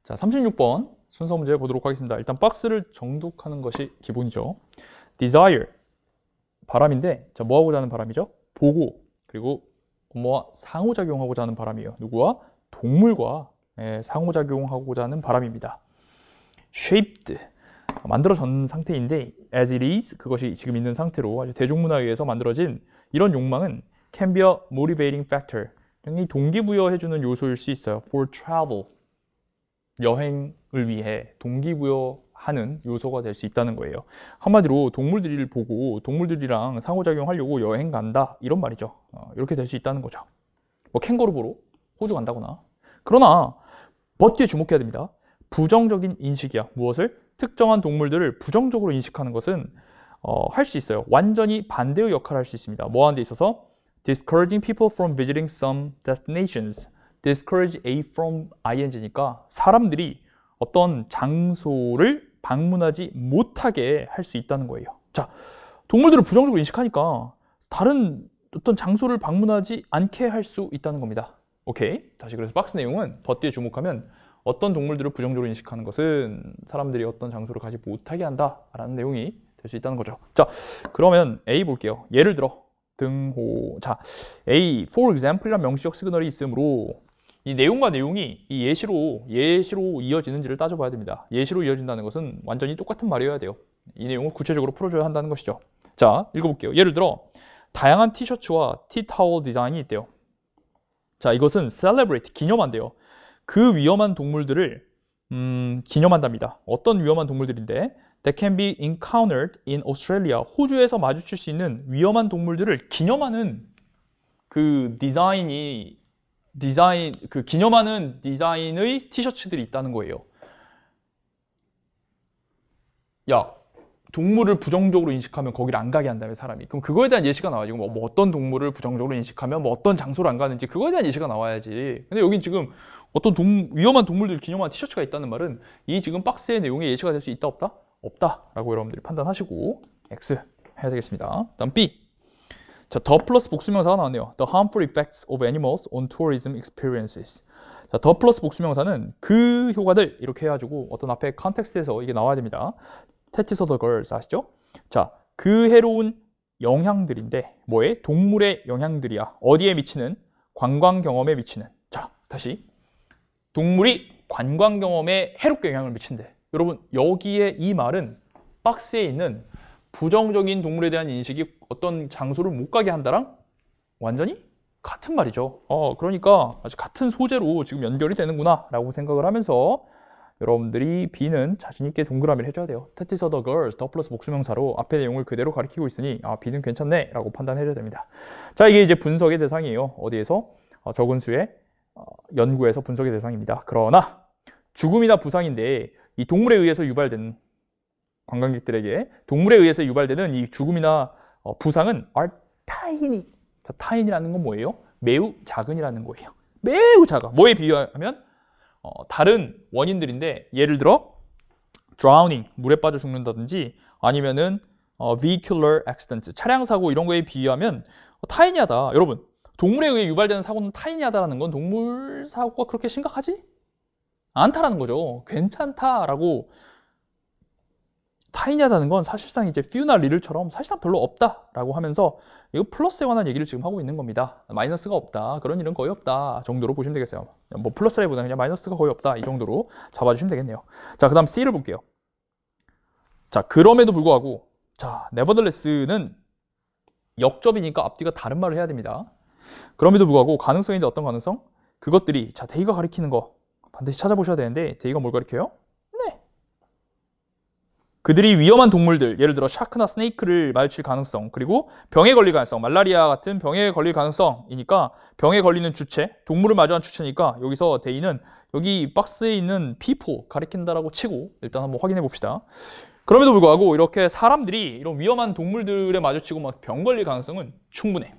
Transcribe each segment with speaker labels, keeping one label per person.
Speaker 1: 자, 36번 순서 문제 보도록 하겠습니다. 일단 박스를 정독하는 것이 기본이죠. desire, 바람인데, 자, 뭐 하고자 하는 바람이죠? 보고, 그리고 뭐와 상호작용하고자 하는 바람이에요. 누구와? 동물과 상호작용하고자 하는 바람입니다. shaped, 만들어진 상태인데 as it is, 그것이 지금 있는 상태로 아주 대중문화에 의해서 만들어진 이런 욕망은 can be a motivating factor, 굉장히 동기부여해주는 요소일 수 있어요. for travel, 여행을 위해 동기부여하는 요소가 될 수 있다는 거예요. 한마디로 동물들을 보고 동물들이랑 상호작용하려고 여행 간다, 이런 말이죠. 이렇게 될 수 있다는 거죠. 뭐 캥거루 보러 호주 간다거나. 그러나 but 뒤에 주목해야 됩니다. 부정적인 인식이야. 무엇을? 특정한 동물들을 부정적으로 인식하는 것은 할 수 있어요. 완전히 반대의 역할을 할 수 있습니다. 뭐 하는 데 있어서? discouraging people from visiting some destinations. discourage A from ing니까 사람들이 어떤 장소를 방문하지 못하게 할 수 있다는 거예요. 자, 동물들을 부정적으로 인식하니까 다른 어떤 장소를 방문하지 않게 할 수 있다는 겁니다. 오케이. 다시 그래서 박스 내용은 but 뒤에 주목하면 어떤 동물들을 부정적으로 인식하는 것은 사람들이 어떤 장소를 가지 못하게 한다라는 내용이 될 수 있다는 거죠. 자, 그러면 A 볼게요. 예를 들어 등호. 자, A, for example이란 명시적 시그널이 있으므로 이 내용과 내용이 이 예시로 이어지는지를 따져봐야 됩니다. 예시로 이어진다는 것은 완전히 똑같은 말이어야 돼요. 이 내용을 구체적으로 풀어줘야 한다는 것이죠. 자, 읽어볼게요. 예를 들어 다양한 티셔츠와 티타월 디자인이 있대요. 자, 이것은 celebrate, 기념한대요. 그 위험한 동물들을 기념한답니다. 어떤 위험한 동물들인데 that can be encountered in Australia, 호주에서 마주칠 수 있는 위험한 동물들을 기념하는 그 기념하는 디자인의 티셔츠들이 있다는 거예요. 야, 동물을 부정적으로 인식하면 거기를 안 가게 한다며 사람이. 그럼 그거에 대한 예시가 나와야지. 뭐 어떤 동물을 부정적으로 인식하면 뭐 어떤 장소를 안 가는지 그거에 대한 예시가 나와야지. 근데 여긴 지금 어떤 위험한 동물들 기념한 티셔츠가 있다는 말은 이 지금 박스의 내용에 예시가 될 수 있다 없다? 없다라고 여러분들이 판단하시고 X 해야 되겠습니다. 다음 B. 자, the 플러스 복수명사가 나왔네요. The harmful effects of animals on tourism experiences. 자, the 플러스 복수명사는 그 효과들 이렇게 해가지고 어떤 앞에 컨텍스트에서 이게 나와야 됩니다. 테티서 더 걸스 아시죠? 자, 그 해로운 영향들인데 뭐에? 동물의 영향들이야. 어디에 미치는? 관광 경험에 미치는. 자, 다시 동물이 관광 경험에 해롭게 영향을 미친대. 여러분, 여기에 이 말은 박스에 있는 부정적인 동물에 대한 인식이 어떤 장소를 못 가게 한다랑 완전히 같은 말이죠. 그러니까 아주 같은 소재로 지금 연결이 되는구나 라고 생각을 하면서 여러분들이 B는 자신 있게 동그라미를 해줘야 돼요. That is the girls, the 플러스 복수명사로 앞의 내용을 그대로 가리키고 있으니 B는 괜찮네 라고 판단해줘야 됩니다. 자, 이게 이제 분석의 대상이에요. 어디에서? 적은 수의 연구에서 분석의 대상입니다. 그러나 죽음이나 부상인데 이 동물에 의해서 유발되는, 관광객들에게 동물에 의해서 유발되는 이 죽음이나 부상은 are tiny. 자, tiny라는 건 뭐예요? 매우 작은이라는 거예요. 매우 작아. 뭐에 비유하면 다른 원인들인데 예를 들어 drowning, 물에 빠져 죽는다든지 아니면은 vehicular accident, 차량 사고 이런 거에 비유하면 타이니하다. 여러분, 동물에 의해 유발되는 사고는 타이니하다라는 건 동물 사고가 그렇게 심각하지 않다라는 거죠. 괜찮다라고. 타이니하다는 건 사실상 이제 few나 little처럼 사실상 별로 없다라고 하면서 이거 플러스에 관한 얘기를 지금 하고 있는 겁니다. 마이너스가 없다, 그런 일은 거의 없다 정도로 보시면 되겠어요. 뭐 플러스라기보다는 그냥 마이너스가 거의 없다 이 정도로 잡아주시면 되겠네요. 자, 그 다음 C를 볼게요. 자, 그럼에도 불구하고, 자, nevertheless는 역접이니까 앞뒤가 다른 말을 해야 됩니다. 그럼에도 불구하고 가능성인데 어떤 가능성? 그것들이, 자, 데이가 가리키는 거 반드시 찾아보셔야 되는데 데이가 뭘 가리켜요? 네, 그들이 위험한 동물들, 예를 들어 샤크나 스네이크를 마주칠 가능성, 그리고 병에 걸릴 가능성, 말라리아 같은 병에 걸릴 가능성이니까 병에 걸리는 주체, 동물을 마주한 주체니까 여기서 데이는 여기 박스에 있는 people 가리킨다라고 치고 일단 한번 확인해 봅시다. 그럼에도 불구하고 이렇게 사람들이 이런 위험한 동물들에 마주치고 막 병 걸릴 가능성은 충분해.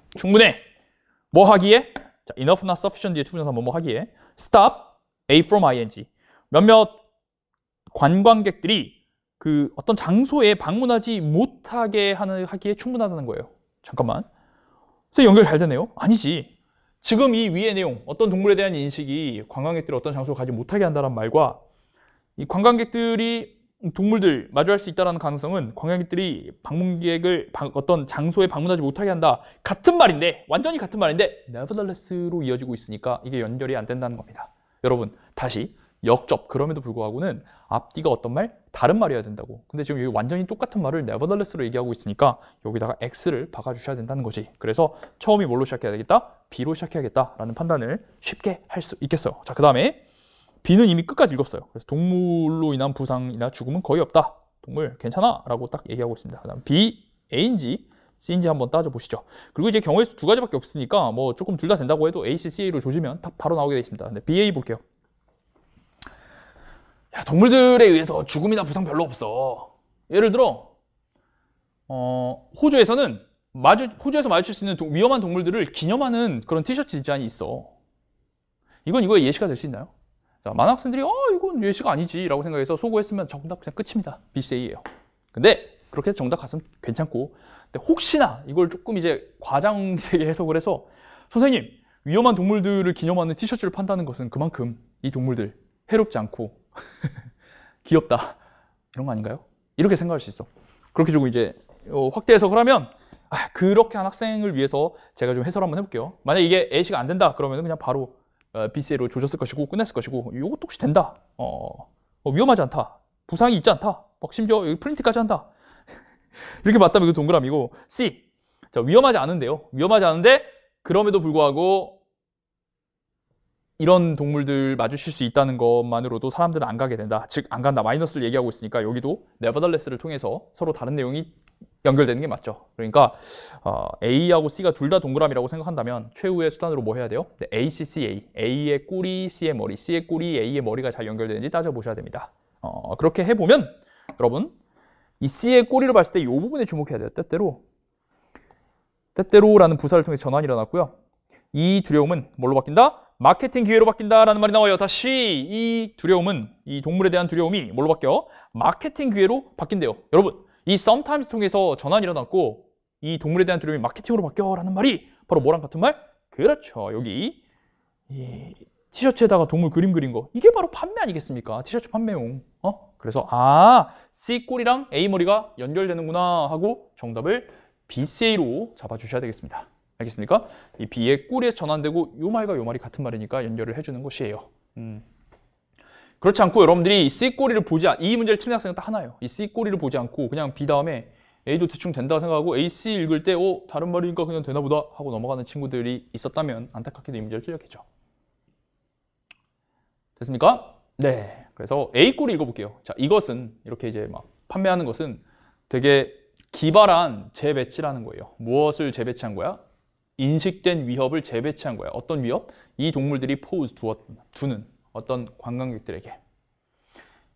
Speaker 1: 뭐 하기에? 자, enough나 sufficient 뒤에 추분해서 뭐 하기에? stop A from ing. 몇몇 관광객들이 그 어떤 장소에 방문하지 못하게 하기에 충분하다는 거예요. 잠깐만. 선생님, 연결 잘 되네요? 아니지. 지금 이 위의 내용, 어떤 동물에 대한 인식이 관광객들이 어떤 장소를 가지 못하게 한다는 말과 이 관광객들이 동물들 마주할 수 있다는 가능성은 관광객들이 방문객을 어떤 장소에 방문하지 못하게 한다. 같은 말인데, 완전히 같은 말인데 nevertheless로 이어지고 있으니까 이게 연결이 안 된다는 겁니다. 여러분, 다시 역접, 그럼에도 불구하고는 앞뒤가 어떤 말? 다른 말이어야 된다고. 근데 지금 여기 완전히 똑같은 말을 nevertheless로 얘기하고 있으니까 여기다가 x를 박아주셔야 된다는 거지. 그래서 처음이 뭘로 시작해야 되겠다? b로 시작해야겠다라는 판단을 쉽게 할 수 있겠어요. 자, 그 다음에 B는 이미 끝까지 읽었어요. 그래서 동물로 인한 부상이나 죽음은 거의 없다. 동물 괜찮아 라고 딱 얘기하고 있습니다. 그 다음 B, A인지 C인지 한번 따져보시죠. 그리고 이제 경우의 수 두 가지밖에 없으니까 뭐 조금 둘 다 된다고 해도 A, C, CA로 조지면 딱 바로 나오게 되어 있습니다. 근데 B, A 볼게요. 야, 동물들에 의해서 죽음이나 부상 별로 없어. 예를 들어 호주에서 마주칠 수 있는 위험한 동물들을 기념하는 그런 티셔츠 디자인이 있어. 이거에 예시가 될 수 있나요? 자, 많은 학생들이 이건 예시가 아니지 라고 생각해서 소고했으면 정답 그냥 끝입니다. BCA예요. 근데 그렇게 해서 정답 갔으면 괜찮고, 근데 혹시나 이걸 조금 이제 과장되게 해석을 해서 선생님, 위험한 동물들을 기념하는 티셔츠를 판다는 것은 그만큼 이 동물들 해롭지 않고 귀엽다 이런 거 아닌가요? 이렇게 생각할 수 있어. 그렇게 조금 이제 확대 해석을 하면 그렇게 한 학생을 위해서 제가 좀 해설 한번 해볼게요. 만약 이게 A씨가 안 된다 그러면 그냥 바로 BCA로 조졌을 것이고 끝냈을 것이고, 이것도 혹시 된다, 위험하지 않다, 부상이 있지 않다, 막 심지어 여기 프린트까지 한다 이렇게 봤다면 이거 동그라미고. C, 자, 위험하지 않은데요. 위험하지 않은데 그럼에도 불구하고 이런 동물들 마주칠 수 있다는 것만으로도 사람들은 안 가게 된다. 즉 안 간다, 마이너스를 얘기하고 있으니까 여기도 nevertheless를 통해서 서로 다른 내용이 연결되는 게 맞죠. 그러니까 A하고 C가 둘 다 동그라미라고 생각한다면 최후의 수단으로 뭐 해야 돼요? 네, A, C, C, A. A의 꼬리, C의 머리, C의 꼬리, A의 머리가 잘 연결되는지 따져보셔야 됩니다. 그렇게 해보면 여러분, 이 C의 꼬리를 봤을 때 이 부분에 주목해야 돼요. 때때로라는 부사를 통해 전환이 일어났고요. 이 두려움은 뭘로 바뀐다? 마케팅 기회로 바뀐다라는 말이 나와요. 다시 이 두려움은, 이 동물에 대한 두려움이 뭘로 바뀌어? 마케팅 기회로 바뀐대요. 여러분, 이 sometimes 통해서 전환이 일어났고 이 동물에 대한 두려움이 마케팅으로 바뀌어라는 말이 바로 뭐랑 같은 말? 그렇죠. 여기 이 티셔츠에다가 동물 그림 그린 거, 이게 바로 판매 아니겠습니까? 티셔츠 판매용. 그래서 C 꼬리랑 A 머리가 연결되는구나 하고 정답을 BCA로 잡아주셔야 되겠습니다. 알겠습니까? 이 B의 꼬리에 전환되고 요 말과 요 말이 같은 말이니까 연결을 해주는 것이에요. 그렇지 않고 여러분들이 C 꼬리를 이 문제를 틀린 학생은 딱 하나예요. 이 C 꼬리를 보지 않고 그냥 B 다음에 A도 대충 된다 생각하고 AC 읽을 때 다른 말이니까 그냥 되나 보다 하고 넘어가는 친구들이 있었다면 안타깝게도 이 문제를 틀렸겠죠. 됐습니까? 네. 그래서 A 꼬리 읽어볼게요. 자, 이것은 이렇게 이제 막 판매하는 것은 되게 기발한 재배치라는 거예요. 무엇을 재배치한 거야? 인식된 위협을 재배치한 거야. 어떤 위협? 이 동물들이 두는 어떤 관광객들에게,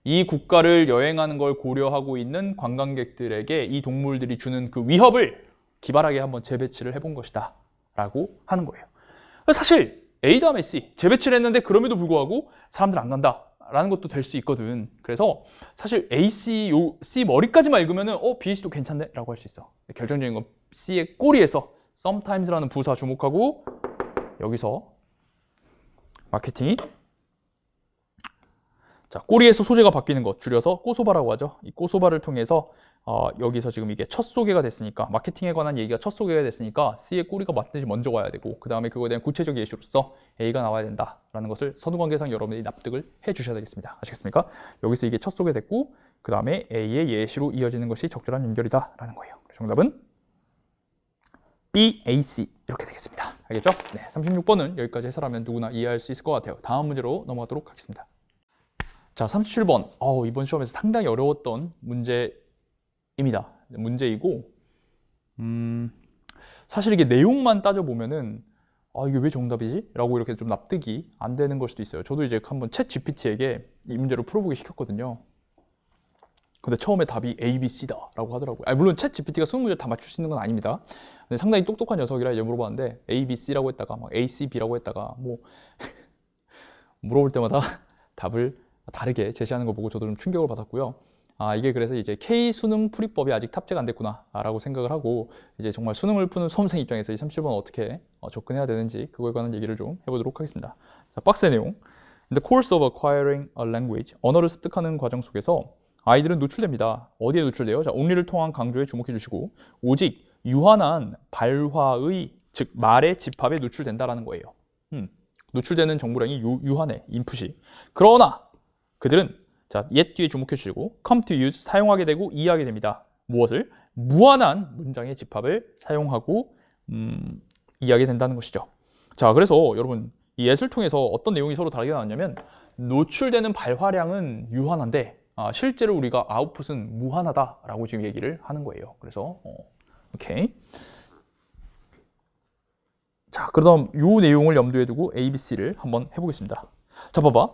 Speaker 1: 이 국가를 여행하는 걸 고려하고 있는 관광객들에게 이 동물들이 주는 그 위협을 기발하게 한번 재배치를 해본 것이다 라고 하는 거예요. 사실 A 다음에 C, 재배치를 했는데 그럼에도 불구하고 사람들 안 간다 라는 것도 될 수 있거든. 그래서 사실 A, C, C 머리까지만 읽으면은 B, C도 괜찮네 라고 할 수 있어. 결정적인 건 C의 꼬리에서 sometimes라는 부사 주목하고, 여기서 마케팅이, 자, 꼬리에서 소재가 바뀌는 것 줄여서 꼬소바라고 하죠. 이 꼬소바를 통해서 여기서 지금 이게 첫 소개가 됐으니까, 마케팅에 관한 얘기가 첫 소개가 됐으니까 C의 꼬리가 맞든지 먼저 와야 되고, 그 다음에 그거에 대한 구체적 예시로서 A가 나와야 된다라는 것을 선후관계상 여러분들이 납득을 해 주셔야 되겠습니다. 아시겠습니까? 여기서 이게 첫 소개됐고 그 다음에 A의 예시로 이어지는 것이 적절한 연결이다라는 거예요. 정답은 B, A, C 이렇게 되겠습니다. 알겠죠? 네, 36번은 여기까지 해설하면 누구나 이해할 수 있을 것 같아요. 다음 문제로 넘어가도록 하겠습니다. 자, 37번. 이번 시험에서 상당히 어려웠던 문제입니다. 문제이고, 사실 이게 내용만 따져보면은 이게 왜 정답이지? 라고 이렇게 좀 납득이 안 되는 걸 수도 있어요. 저도 이제 한번 챗 GPT에게 이 문제를 풀어보기 시켰거든요. 근데 처음에 답이 A, B, C다 라고 하더라고요. 물론 챗 GPT가 수능 문제를 다 맞출 수 있는 건 아닙니다. 근데 상당히 똑똑한 녀석이라 이제 물어봤는데 A, B, C라고 했다가 막 A, C, B라고 했다가 뭐 물어볼 때마다 답을 다르게 제시하는 거 보고 저도 좀 충격을 받았고요. 이게 그래서 이제 K 수능 풀이법이 아직 탑재가 안 됐구나 라고 생각을 하고, 이제 정말 수능을 푸는 수험생 입장에서 이 37번 어떻게 접근해야 되는지 그거에 관한 얘기를 좀 해보도록 하겠습니다. 자, 박스의 내용. In the course of acquiring a language, 언어를 습득하는 과정 속에서 아이들은 노출됩니다. 어디에 노출돼요? 자, only를 통한 강조에 주목해 주시고 오직 유한한 발화의, 즉 말의 집합에 노출된다라는 거예요. 노출되는 정보량이 유한해, 인풋이. 그러나 그들은 자, 옛 뒤에 주목해 주시고 come to use, 사용하게 되고 이해하게 됩니다. 무엇을? 무한한 문장의 집합을 사용하고 이해하게 된다는 것이죠. 자, 그래서 여러분 이 예를 통해서 어떤 내용이 서로 다르게 나왔냐면 노출되는 발화량은 유한한데 실제로 우리가 아웃풋은 무한하다라고 지금 얘기를 하는 거예요. 그래서 오케이. 자, 그럼 이 내용을 염두에 두고 A, B, C를 한번 해보겠습니다. 자, 봐봐.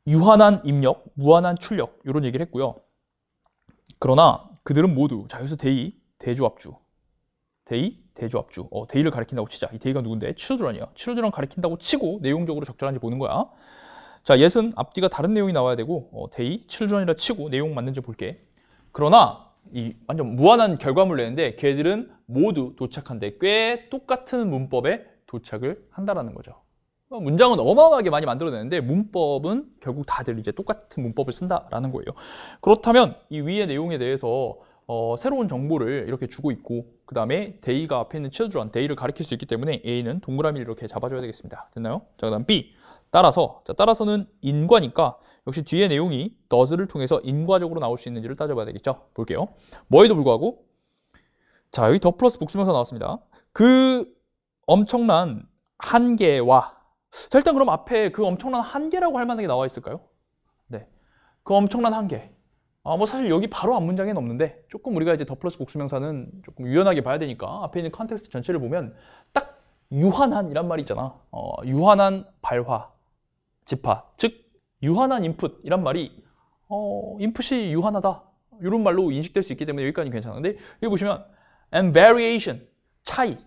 Speaker 1: 유한한 입력, 무한한 출력 이런 얘기를 했고요. 그러나 그들은 모두 자, 여기서 they, 대주합주. they, 대주합주. they를 가리킨다고 치자. 이 they가 누군데? children이야. children 가리킨다고 치고 내용적으로 적절한지 보는 거야. 자, yes은 앞뒤가 다른 내용이 나와야 되고 they, children이라 치고 내용 맞는지 볼게. 그러나 이 완전 무한한 결과물 내는데 걔들은 모두 도착한데 꽤 똑같은 문법에 도착을 한다라는 거죠. 문장은 어마어마하게 많이 만들어내는데 문법은 결국 다들 이제 똑같은 문법을 쓴다라는 거예요. 그렇다면 이 위의 내용에 대해서 새로운 정보를 이렇게 주고 있고 그 다음에 they가 앞에 있는 children, they를 가리킬 수 있기 때문에 A는 동그라미를 이렇게 잡아줘야 되겠습니다. 됐나요? 자, 그 다음 B. 따라서는 인과니까 역시 뒤에 내용이 does를 통해서 인과적으로 나올 수 있는지를 따져봐야 되겠죠. 볼게요. 뭐에도 불구하고 자, 여기 더 플러스 복수명사 나왔습니다. 그 엄청난 한계와 자, 일단 그럼 앞에 그 엄청난 한계라고 할 만한 게 나와 있을까요? 네, 그 엄청난 한계. 뭐 사실 여기 바로 앞 문장에는 없는데 조금 우리가 이제 더 플러스 복수명사는 조금 유연하게 봐야 되니까 앞에 있는 컨텍스트 전체를 보면 딱 유한한이란 말이 있잖아. 유한한 발화, 집화, 즉 유한한 인풋이란 말이 인풋이 유한하다 이런 말로 인식될 수 있기 때문에 여기까지 괜찮은데 여기 보시면 and variation, 차이,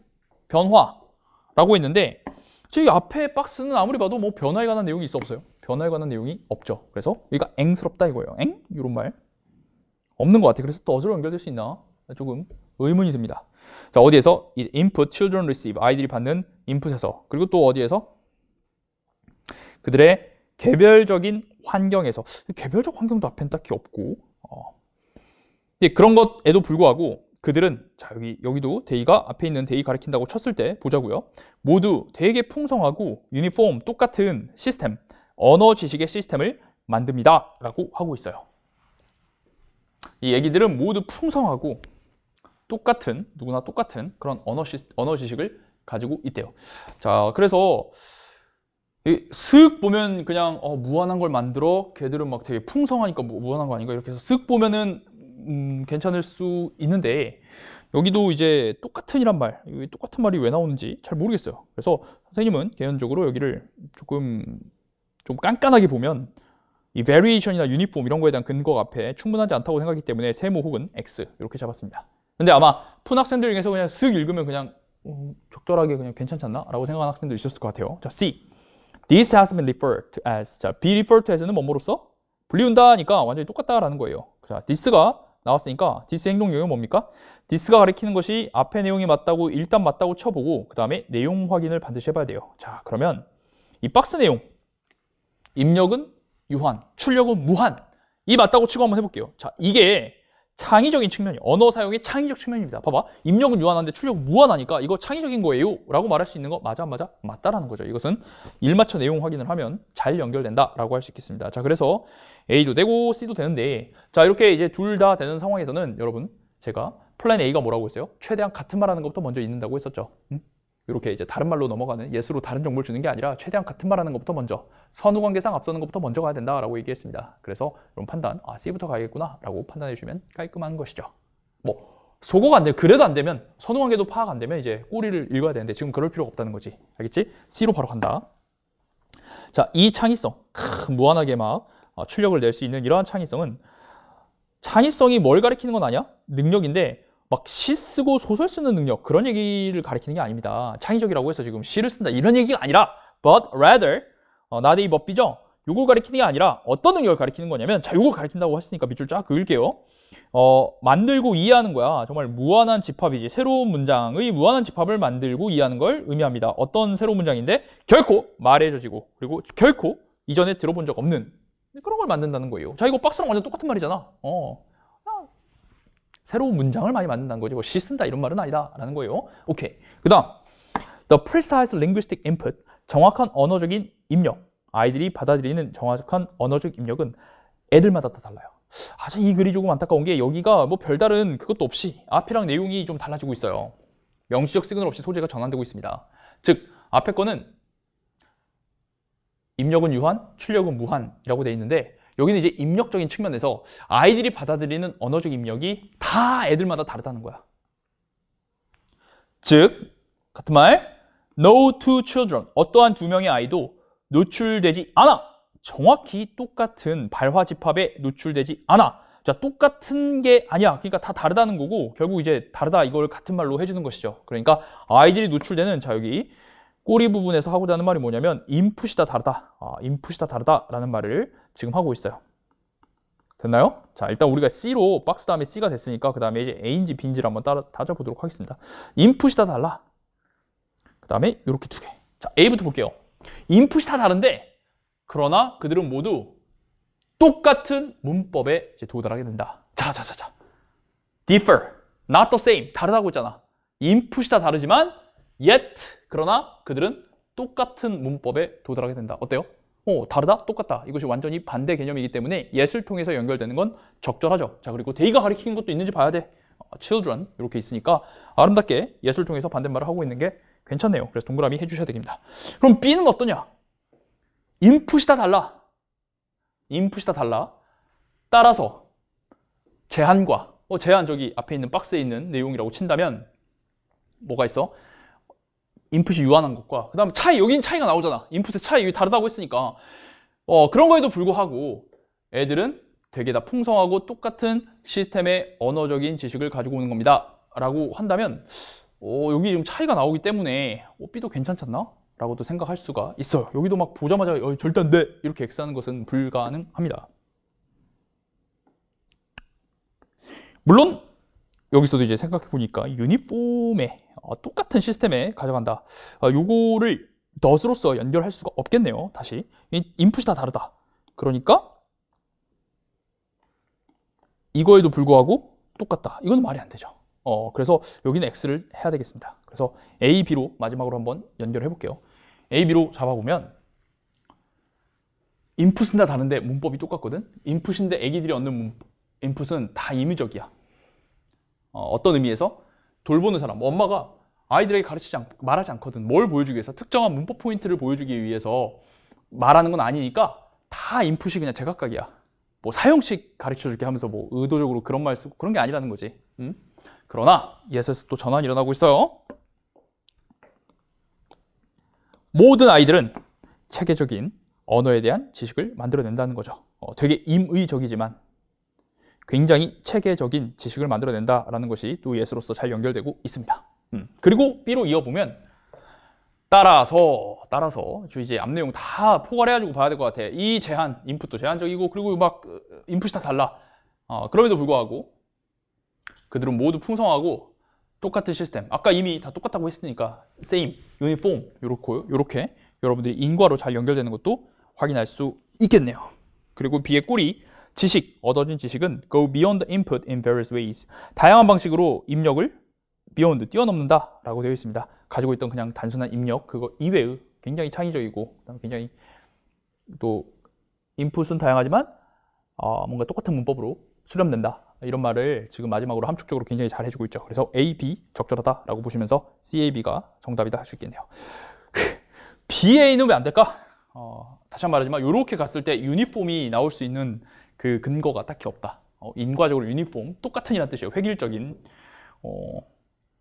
Speaker 1: 변화라고 있는데 저기 앞에 박스는 아무리 봐도 뭐 변화에 관한 내용이 있어 없어요? 변화에 관한 내용이 없죠. 그래서 여기가 앵스럽다 이거예요. 앵? 이런 말 없는 것 같아. 그래서 또 어디로 연결될 수 있나? 조금 의문이 듭니다. 자, 어디에서? input, children receive, 아이들이 받는 인풋에서 그리고 또 어디에서? 그들의 개별적인 환경에서 개별적 환경도 앞엔 딱히 없고 그런 것에도 불구하고 그들은 자 여기도 they가 앞에 있는 they 가리킨다고 쳤을 때 보자고요. 모두 되게 풍성하고 유니폼 똑같은 시스템, 언어 지식의 시스템을 만듭니다 라고 하고 있어요. 이 얘기들은 모두 풍성하고 똑같은 누구나 똑같은 그런 언어 지식을 가지고 있대요. 자, 그래서 쓱 보면 그냥 무한한 걸 만들어 걔들은 막 되게 풍성하니까 무한한 거 아닌가 이렇게 해서 쓱 보면은 괜찮을 수 있는데 여기도 이제 똑같은이란 말, 똑같은 말이 왜 나오는지 잘 모르겠어요. 그래서 선생님은 개인적으로 여기를 좀 깐깐하게 보면 이 variation이나 uniform 이런 거에 대한 근거가 앞에 충분하지 않다고 생각하기 때문에 세모 혹은 X 이렇게 잡았습니다. 근데 아마 푼 학생들 중에서 그냥 쓱 읽으면 그냥 적절하게 그냥 괜찮지 않나? 라고 생각하는 학생도 있었을 것 같아요. 자, C. This has been referred to as. 자, be referred to as는 뭐뭐로써? 불리운다니까 완전히 똑같다라는 거예요. 자, this가 나왔으니까 this 행동명은 뭡니까? this가 가리키는 것이 앞에 내용이 맞다고 일단 맞다고 쳐보고 그 다음에 내용 확인을 반드시 해봐야 돼요. 자, 그러면 이 박스 내용 입력은 유한, 출력은 무한 이 맞다고 치고 한번 해볼게요. 자, 이게 창의적인 측면이 언어 사용의 창의적 측면입니다. 봐봐, 입력은 유한한데 출력은 무한하니까 이거 창의적인 거예요 라고 말할 수 있는 거 맞아? 맞다라는 거죠. 이것은 일맞춰 내용 확인을 하면 잘 연결된다 라고 할 수 있겠습니다. 자, 그래서 A도 되고 C도 되는데 자, 이렇게 이제 둘 다 되는 상황에서는 여러분 제가 플랜 A가 뭐라고 했어요? 최대한 같은 말 하는 것부터 먼저 읽는다고 했었죠. 이렇게 이제 다른 말로 넘어가는 예스로 다른 정보를 주는 게 아니라 최대한 같은 말 하는 것부터 먼저 선후관계상 앞서는 것부터 먼저 가야 된다라고 얘기했습니다. 그래서 이런 판단, C부터 가야겠구나 라고 판단해 주시면 깔끔한 것이죠. 뭐 소거가 안 되면 그래도 안 되면 선후관계도 파악 안 되면 이제 꼬리를 읽어야 되는데 지금 그럴 필요가 없다는 거지. 알겠지? C로 바로 간다. 자, 이 창의성, 무한하게 막 출력을 낼 수 있는 이러한 창의성이 뭘 가리키는 건 아니야? 능력인데 막 시 쓰고 소설 쓰는 능력 그런 얘기를 가리키는 게 아닙니다. 창의적이라고 해서 지금 시를 쓴다 이런 얘기가 아니라 but rather not but be죠. 요걸 가리키는 게 아니라 어떤 능력을 가리키는 거냐면 자, 요걸 가리킨다고 했으니까 밑줄 쫙 그을게요. 만들고 이해하는 거야. 정말 무한한 집합이지. 새로운 문장의 무한한 집합을 만들고 이해하는 걸 의미합니다. 어떤 새로운 문장인데 결코 말해져지고 그리고 결코 이전에 들어본 적 없는 그런 걸 만든다는 거예요. 자, 이거 박스랑 완전 똑같은 말이잖아. 새로운 문장을 많이 만든다는 거지. 뭐 시 쓴다 이런 말은 아니다라는 거예요. 오케이. 그다음 the precise linguistic input 정확한 언어적인 입력. 아이들이 받아들이는 정확한 언어적 입력은 애들마다 다 달라요. 이 글이 조금 안타까운 게 여기가 뭐 별다른 그것도 없이 앞이랑 내용이 좀 달라지고 있어요. 명시적 시그널 없이 소재가 전환되고 있습니다. 즉 앞에 거는 입력은 유한, 출력은 무한이라고 되어 있는데 여기는 이제 입력적인 측면에서 아이들이 받아들이는 언어적 입력이 다 애들마다 다르다는 거야. 즉 같은 말 no two children 어떠한 두 명의 아이도 노출되지 않아. 정확히 똑같은 발화 집합에 노출되지 않아. 자, 똑같은 게 아니야. 그러니까 다 다르다는 거고 결국 이제 다르다 이걸 같은 말로 해주는 것이죠. 그러니까 아이들이 노출되는 자 여기 꼬리 부분에서 하고자 하는 말이 뭐냐면 인풋이 다 다르다. 인풋이 다 다르다라는 말을 지금 하고 있어요. 됐나요? 자, 일단 우리가 C로 박스 다음에 C가 됐으니까 그 다음에 이제 A인지 B인지를 한번 따져보도록 하겠습니다. 인풋이 다 달라. 그 다음에 이렇게 두 개. 자, A부터 볼게요. 인풋이 다 다른데 그러나 그들은 모두 똑같은 문법에 이제 도달하게 된다. 자. differ, not the same. 다르다고 했잖아. 인풋이 다 다르지만 yet, 그러나 그들은 똑같은 문법에 도달하게 된다. 어때요? 다르다? 똑같다. 이것이 완전히 반대 개념이기 때문에 yet을 통해서 연결되는 건 적절하죠. 자, 그리고 they가 가리키는 것도 있는지 봐야 돼. children 이렇게 있으니까 아름답게 yet을 통해서 반대말을 하고 있는 게 괜찮네요. 그래서 동그라미 해주셔야 됩니다. 그럼 B는 어떠냐? 인풋이 다 달라. 인풋이 다 달라. 따라서 제한과 제한 저기 앞에 있는 박스에 있는 내용이라고 친다면 뭐가 있어? 인풋이 유한한 것과 그 다음에 차이, 여긴 차이가 나오잖아. 인풋의 차이, 여기 다르다고 했으니까 그런 거에도 불구하고 애들은 되게 다 풍성하고 똑같은 시스템의 언어적인 지식을 가지고 오는 겁니다 라고 한다면 여기 좀 차이가 나오기 때문에 B도 괜찮지 않나? 라고도 생각할 수가 있어요. 여기도 막 보자마자 절대 안 돼! 이렇게 X하는 것은 불가능합니다. 물론 여기서도 이제 생각해보니까 유니폼에 똑같은 시스템에 가져간다. 요거를 덧으로서 연결할 수가 없겠네요. 다시 인풋이 다 다르다. 그러니까 이거에도 불구하고 똑같다. 이건 말이 안 되죠. 그래서 여기는 X를 해야 되겠습니다. 그래서 A, B로 마지막으로 한번 연결해 볼게요. A, B로 잡아보면 인풋은 다 다른데 문법이 똑같거든. 인풋인데 애기들이 얻는 인풋은 다 임의적이야. 어떤 의미에서 돌보는 사람, 엄마가 아이들에게 말하지 않거든. 뭘 보여주기 위해서 특정한 문법 포인트를 보여주기 위해서 말하는 건 아니니까 다 인풋이 그냥 제각각이야. 뭐 사형식 가르쳐줄게 하면서 뭐 의도적으로 그런 말 쓰고 그런 게 아니라는 거지. 그러나 예에서 또 전환이 일어나고 있어요. 모든 아이들은 체계적인 언어에 대한 지식을 만들어낸다는 거죠. 되게 임의적이지만 굉장히 체계적인 지식을 만들어낸다라는 것이 또 예스로서 잘 연결되고 있습니다. 그리고 B로 이어보면 따라서 이제 앞 내용 다 포괄해가지고 봐야 될 것 같아. 이 제한, 인풋도 제한적이고 그리고 막 인풋이 다 달라. 그럼에도 불구하고 그들은 모두 풍성하고 똑같은 시스템. 아까 이미 다 똑같다고 했으니까 same, uniform 요렇게 여러분들이 인과로 잘 연결되는 것도 확인할 수 있겠네요. 그리고 B의 꼬리 지식, 얻어진 지식은 go beyond the input in various ways. 다양한 방식으로 입력을 beyond, 뛰어넘는다 라고 되어 있습니다. 가지고 있던 그냥 단순한 입력, 그거 이외의 굉장히 창의적이고 굉장히 또 인풋은 다양하지만 뭔가 똑같은 문법으로 수렴된다. 이런 말을 지금 마지막으로 함축적으로 굉장히 잘 해주고 있죠. 그래서 A, B 적절하다라고 보시면서 C, A, B가 정답이다 할 수 있겠네요. B, A는 왜 안 될까? 다시 한번 말하지만 이렇게 갔을 때 유니폼이 나올 수 있는 그 근거가 딱히 없다. 인과적으로 유니폼, 똑같은 이란 뜻이에요. 획일적인.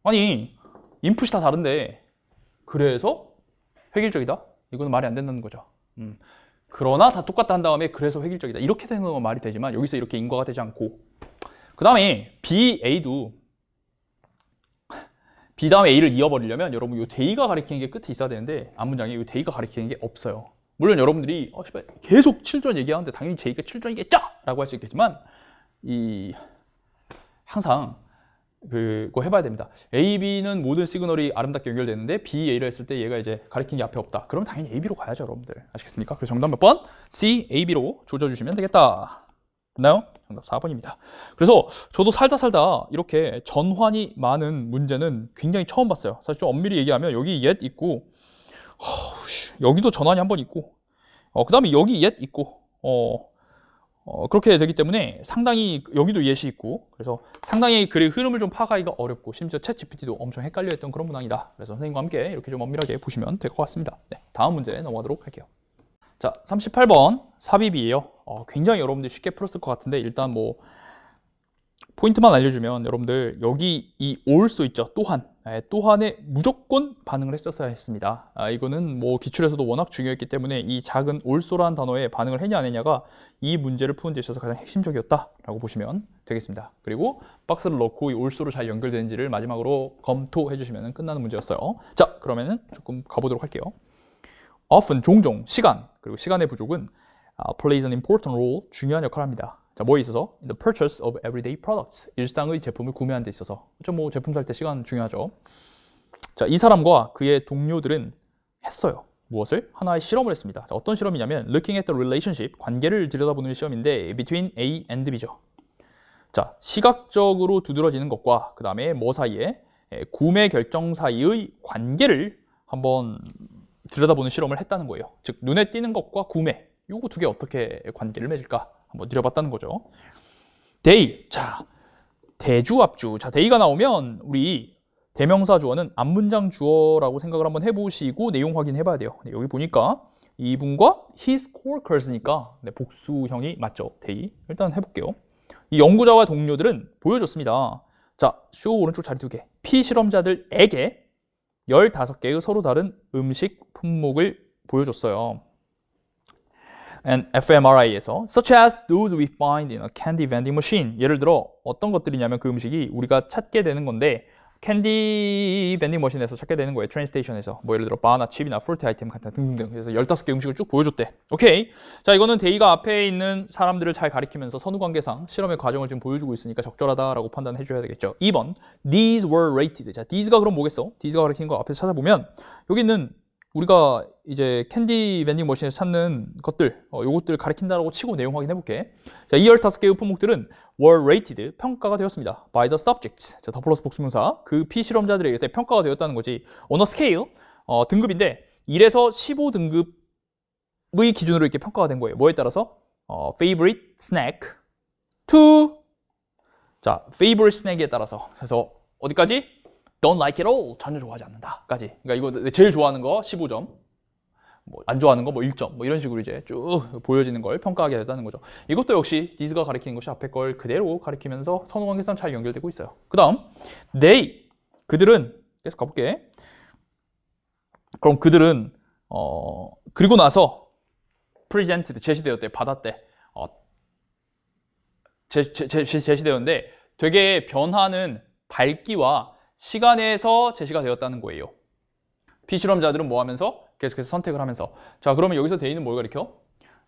Speaker 1: 아니 인풋이 다 다른데 그래서 획일적이다? 이거는 말이 안 된다는 거죠. 그러나 다 똑같다 한 다음에 그래서 획일적이다. 이렇게 되는 건 말이 되지만 여기서 이렇게 인과가 되지 않고 그 다음에 B, A도 B 다음에 A를 이어버리려면 여러분 이 대의가 가리키는 게 끝에 있어야 되는데 앞문장에 이 대의가 가리키는 게 없어요. 물론 여러분들이 계속 칠전 얘기하는데 당연히 제이가 칠전이겠죠? 라고 할 수 있겠지만 이 항상 그거 해봐야 됩니다. A, B는 모든 시그널이 아름답게 연결되는데 B, A를 했을 때 얘가 이제 가리킨 게 앞에 없다. 그럼 당연히 A, B로 가야죠, 여러분들. 아시겠습니까? 그래서 정답 몇 번? C, A, B로 조져주시면 되겠다. 됐나요? 정답 4번입니다. 그래서 저도 살다 이렇게 전환이 많은 문제는 굉장히 처음 봤어요. 사실 좀 엄밀히 얘기하면 여기 옛 있고 여기도 전환이 한 번 있고 그 다음에 여기 옛 있고 그렇게 되기 때문에 상당히 여기도 예시 있고 그래서 상당히 글의 흐름을 좀 파악하기가 어렵고 심지어 챗 GPT도 엄청 헷갈려했던 그런 문항이다. 그래서 선생님과 함께 이렇게 좀 엄밀하게 보시면 될 것 같습니다. 네, 다음 문제 넘어가도록 할게요. 자, 38번 삽입이에요. 굉장히 여러분들 쉽게 풀었을 것 같은데 일단 뭐 포인트만 알려주면 여러분들 여기 이 also 있죠. 또한에 무조건 반응을 했었어야 했습니다. 이거는 뭐 기출에서도 워낙 중요했기 때문에 이 작은 also라는 단어에 반응을 했냐 안 했냐가 이 문제를 푸는 데 있어서 가장 핵심적이었다라고 보시면 되겠습니다. 그리고 박스를 넣고 이 also로 잘 연결되는지를 마지막으로 검토해 주시면 끝나는 문제였어요. 자, 그러면은 조금 가보도록 할게요. often, 종종, 시간, 그리고 시간의 부족은 plays an important role, 중요한 역할을 합니다. 자, 뭐에 있어서? In the purchase of everyday products. 일상의 제품을 구매하는 데 있어서. 뭐 제품 살 때 시간 중요하죠. 자, 이 사람과 그의 동료들은 했어요. 무엇을? 하나의 실험을 했습니다. 자, 어떤 실험이냐면 looking at the relationship, 관계를 들여다보는 시험인데 between A and B죠. 자, 시각적으로 두드러지는 것과 그 다음에 뭐 사이에 구매 결정 사이의 관계를 한번 들여다보는 실험을 했다는 거예요. 즉 눈에 띄는 것과 구매, 요거 두 개 어떻게 관계를 맺을까 한번 들여봤다는 거죠. they, 자 대주합주. 자, day가 나오면 우리 대명사 주어는 앞문장 주어라고 생각을 한번 해보시고 내용 확인해봐야 돼요. 네, 여기 보니까 이분과 his coworkers니까 네, 복수형이 맞죠. day. 일단 해볼게요. 이 연구자와 동료들은 보여줬습니다. 자, 쇼 오른쪽 자리 2개. 피실험자들에게 15개의 서로 다른 음식 품목을 보여줬어요. And fMRI에서 such as those we find in a candy vending machine. 예를 들어 어떤 것들이냐면 그 음식이 우리가 찾게 되는 건데 캔디 밴딩 머신에서 찾게 되는 거예요. 트레인 스테이션에서. 뭐 예를 들어 바나나, 칩이나 프루티 아이템 같은 등등. 그래서 15개 음식을 쭉 보여줬대. 오케이. 자, 이거는 데이가 앞에 있는 사람들을 잘 가리키면서 선후관계상 실험의 과정을 지금 보여주고 있으니까 적절하다라고 판단해 줘야 되겠죠. 2번. These were rated. 자, these가 그럼 뭐겠어? these가 가리키는 거 앞에서 찾아보면 여기 있는 우리가 이제 캔디 밴딩 머신에서 찾는 것들, 요것들 가리킨다라고 치고 내용 확인해 볼게. 자, 이 15개의 품목들은 were rated, 평가가 되었습니다. by the subjects. 자, 더 플러스 복수명사. 그 피실험자들에 의해서 평가가 되었다는 거지. on a scale, 등급인데 1에서 15등급의 기준으로 이렇게 평가가 된 거예요. 뭐에 따라서? favorite snack to, 자, favorite snack에 따라서. 그래서 어디까지? Don't like it all. 전혀 좋아하지 않는다까지. 그러니까 이거 제일 좋아하는 거 15점, 뭐 안 좋아하는 거 뭐 1점, 뭐 이런 식으로 이제 쭉 보여지는 걸 평가하게 됐다는 거죠. 이것도 역시 these가 가리키는 것이 앞에 걸 그대로 가리키면서 선후관계상 잘 연결되고 있어요. 그 다음 they, 그들은, 계속 가볼게. 그럼 그들은 그리고 나서 presented, 제시되었대, 받았대. 제시되었는데 되게 변하는 밝기와 시간에서 제시가 되었다는 거예요. 피실험자들은 뭐 하면서? 계속해서 선택을 하면서. 자, 그러면 여기서 데이는 뭘 가리켜?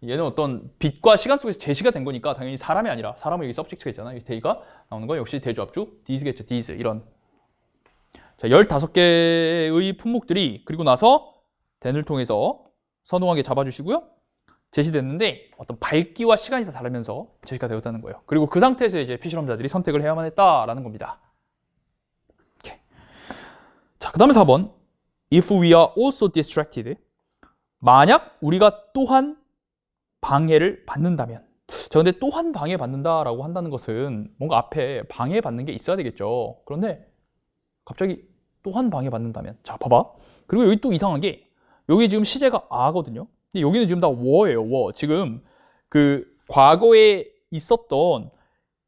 Speaker 1: 얘는 어떤 빛과 시간 속에서 제시가 된 거니까 당연히 사람이 아니라, 사람은 여기 서브젝트가 있잖아. 여기 데이가 나오는 건 역시 대주합주 these겠죠. these, 이런. 자, 15개의 품목들이 그리고 나서 then을 통해서 선호하게 잡아주시고요. 제시됐는데 어떤 밝기와 시간이 다 다르면서 제시가 되었다는 거예요. 그리고 그 상태에서 이제 피실험자들이 선택을 해야만 했다라는 겁니다. 자, 그 다음에 4번. If we are also distracted. 만약 우리가 또한 방해를 받는다면. 자, 근데 또한 방해받는다라고 한다는 것은 뭔가 앞에 방해받는 게 있어야 되겠죠. 그런데 갑자기 또한 방해받는다면. 자, 봐봐. 그리고 여기 또 이상한 게 여기 지금 시제가 a거든요. 근데 여기는 지금 다 were예요. were. 지금 그 과거에 있었던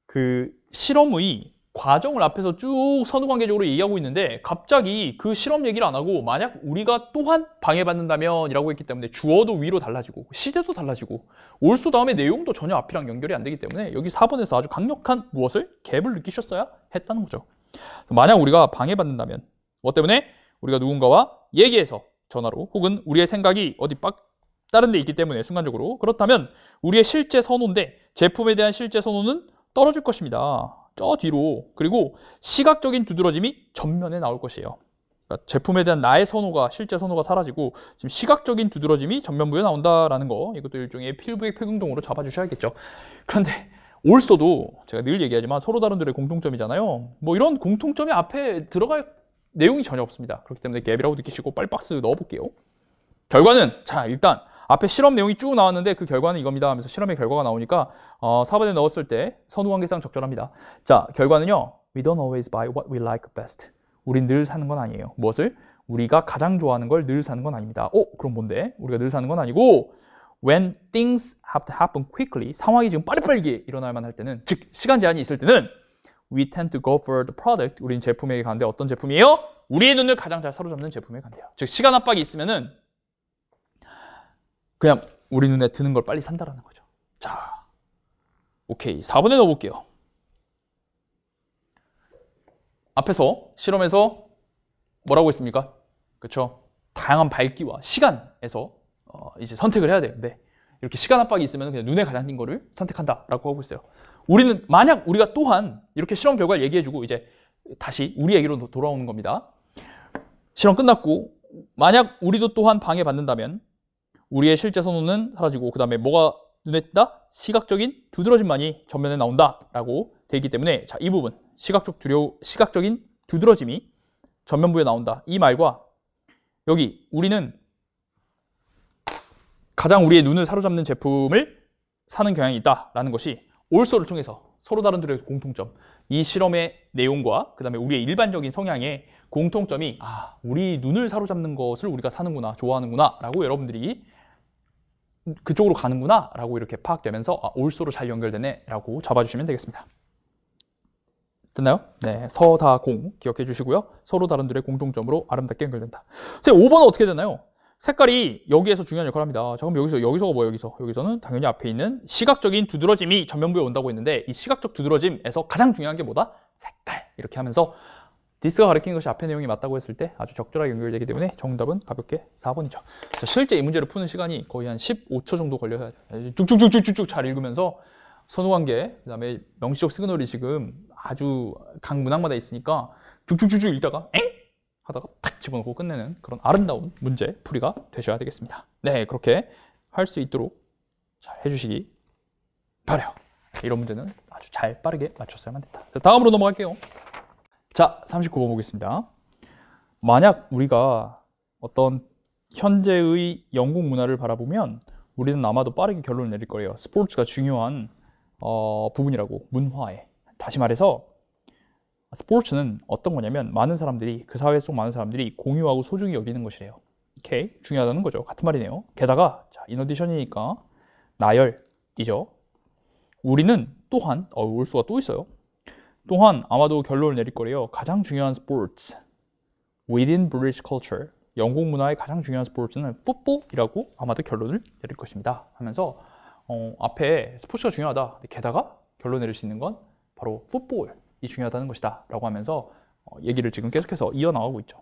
Speaker 1: 그 실험의 과정을 앞에서 쭉 선후관계적으로 얘기하고 있는데 갑자기 그 실험 얘기를 안 하고 만약 우리가 또한 방해받는다면 이라고 했기 때문에 주어도 위로 달라지고 시제도 달라지고 also 다음에 내용도 전혀 앞이랑 연결이 안 되기 때문에 여기 4번에서 아주 강력한 무엇을? 갭을 느끼셨어야 했다는 거죠. 만약 우리가 방해받는다면 뭐 때문에? 우리가 누군가와 얘기해서 전화로 혹은 우리의 생각이 어디 다른 데 있기 때문에 순간적으로 그렇다면 우리의 실제 선호인데 제품에 대한 실제 선호는 떨어질 것입니다. 저 뒤로, 그리고 시각적인 두드러짐이 전면에 나올 것이에요. 그러니까 제품에 대한 나의 선호가, 실제 선호가 사라지고 지금 시각적인 두드러짐이 전면부에 나온다라는 거, 이것도 일종의 필부의 필응동으로 잡아주셔야겠죠. 그런데 올소도 제가 늘 얘기하지만 서로 다른들의 공통점이잖아요. 뭐 이런 공통점이 앞에 들어갈 내용이 전혀 없습니다. 그렇기 때문에 갭이라고 느끼시고 빨리 박스 넣어볼게요. 결과는, 자, 일단 앞에 실험 내용이 쭉 나왔는데 그 결과는 이겁니다 하면서 실험의 결과가 나오니까 4번에 넣었을 때 선후관계상 적절합니다. 자, 결과는요. We don't always buy what we like best. 우린 늘 사는 건 아니에요. 무엇을? 우리가 가장 좋아하는 걸 늘 사는 건 아닙니다. 그럼 뭔데? 우리가 늘 사는 건 아니고 when things have to happen quickly, 상황이 지금 빠르게 일어날만 할 때는, 즉 시간 제한이 있을 때는 we tend to go for the product. 우린 제품에게 가는데 어떤 제품이에요? 우리의 눈을 가장 잘 사로잡는 제품에 간대요. 즉 시간 압박이 있으면은 그냥 우리 눈에 드는 걸 빨리 산다라는 거죠. 자, 오케이. 4번에 넣어볼게요. 앞에서 실험에서 뭐라고 했습니까? 그렇죠? 다양한 밝기와 시간에서 이제 선택을 해야 되는데 이렇게 시간 압박이 있으면 그냥 눈에 가장 띈 거를 선택한다라고 하고 있어요. 우리는 만약 우리가 또한 이렇게 실험 결과를 얘기해주고 이제 다시 우리 얘기로 돌아오는 겁니다. 실험 끝났고 만약 우리도 또한 방해받는다면 우리의 실제 선호는 사라지고 그 다음에 뭐가 눈에 띈다? 시각적인 두드러짐만이 전면에 나온다라고 되어 있기 때문에 자, 이 부분 시각적인 두드러짐이 전면부에 나온다. 이 말과 여기 우리는 가장 우리의 눈을 사로잡는 제품을 사는 경향이 있다라는 것이 올소를 통해서 서로 다른들의 공통점, 이 실험의 내용과 그 다음에 우리의 일반적인 성향의 공통점이 우리 눈을 사로잡는 것을 우리가 사는구나, 좋아하는구나 라고 여러분들이 그쪽으로 가는구나 라고 이렇게 파악되면서 올소로 잘 연결되네 라고 잡아주시면 되겠습니다. 됐나요? 네, 서다공 기억해 주시고요. 서로 다른들의 공통점으로 아름답게 연결된다. 선생님 5번은 어떻게 되나요? 색깔이 여기에서 중요한 역할을 합니다. 자, 그럼 여기서가 뭐예요? 여기서는 당연히 앞에 있는 시각적인 두드러짐이 전면부에 온다고 했는데 이 시각적 두드러짐에서 가장 중요한 게 뭐다? 색깔. 이렇게 하면서 디스가 가리키는 것이 앞의 내용이 맞다고 했을 때 아주 적절하게 연결되기 때문에 정답은 가볍게 4번이죠. 자, 실제 이 문제를 푸는 시간이 거의 한 15초 정도 걸려야 돼요. 쭉쭉쭉쭉쭉 잘 읽으면서 선후관계, 그 다음에 명시적 시그널이 지금 아주 각 문항마다 있으니까 쭉쭉쭉쭉 읽다가 엥? 하다가 탁 집어넣고 끝내는 그런 아름다운 문제 풀이가 되셔야 되겠습니다. 네, 그렇게 할 수 있도록 잘 해주시기 바라요. 이런 문제는 아주 잘 빠르게 맞췄어야만 된다. 자, 다음으로 넘어갈게요. 자, 39번 보겠습니다. 만약 우리가 어떤 현재의 영국 문화를 바라보면 우리는 아마도 빠르게 결론을 내릴 거예요. 스포츠가 중요한 부분이라고, 문화에. 다시 말해서 스포츠는 어떤 거냐면 많은 사람들이, 그 사회 속 많은 사람들이 공유하고 소중히 여기는 것이래요. 오케이, 중요하다는 거죠. 같은 말이네요. 게다가 자, 인어디션이니까 나열이죠. 우리는 또한 올수가 또 있어요. 또한 아마도 결론을 내릴 거래요. 가장 중요한 스포츠 within British culture, 영국 문화의 가장 중요한 스포츠는 풋볼이라고 아마도 결론을 내릴 것입니다 하면서 앞에 스포츠가 중요하다, 게다가 결론 내릴 수 있는 건 바로 풋볼이 중요하다는 것이다 라고 하면서 얘기를 지금 계속해서 이어나가고 있죠.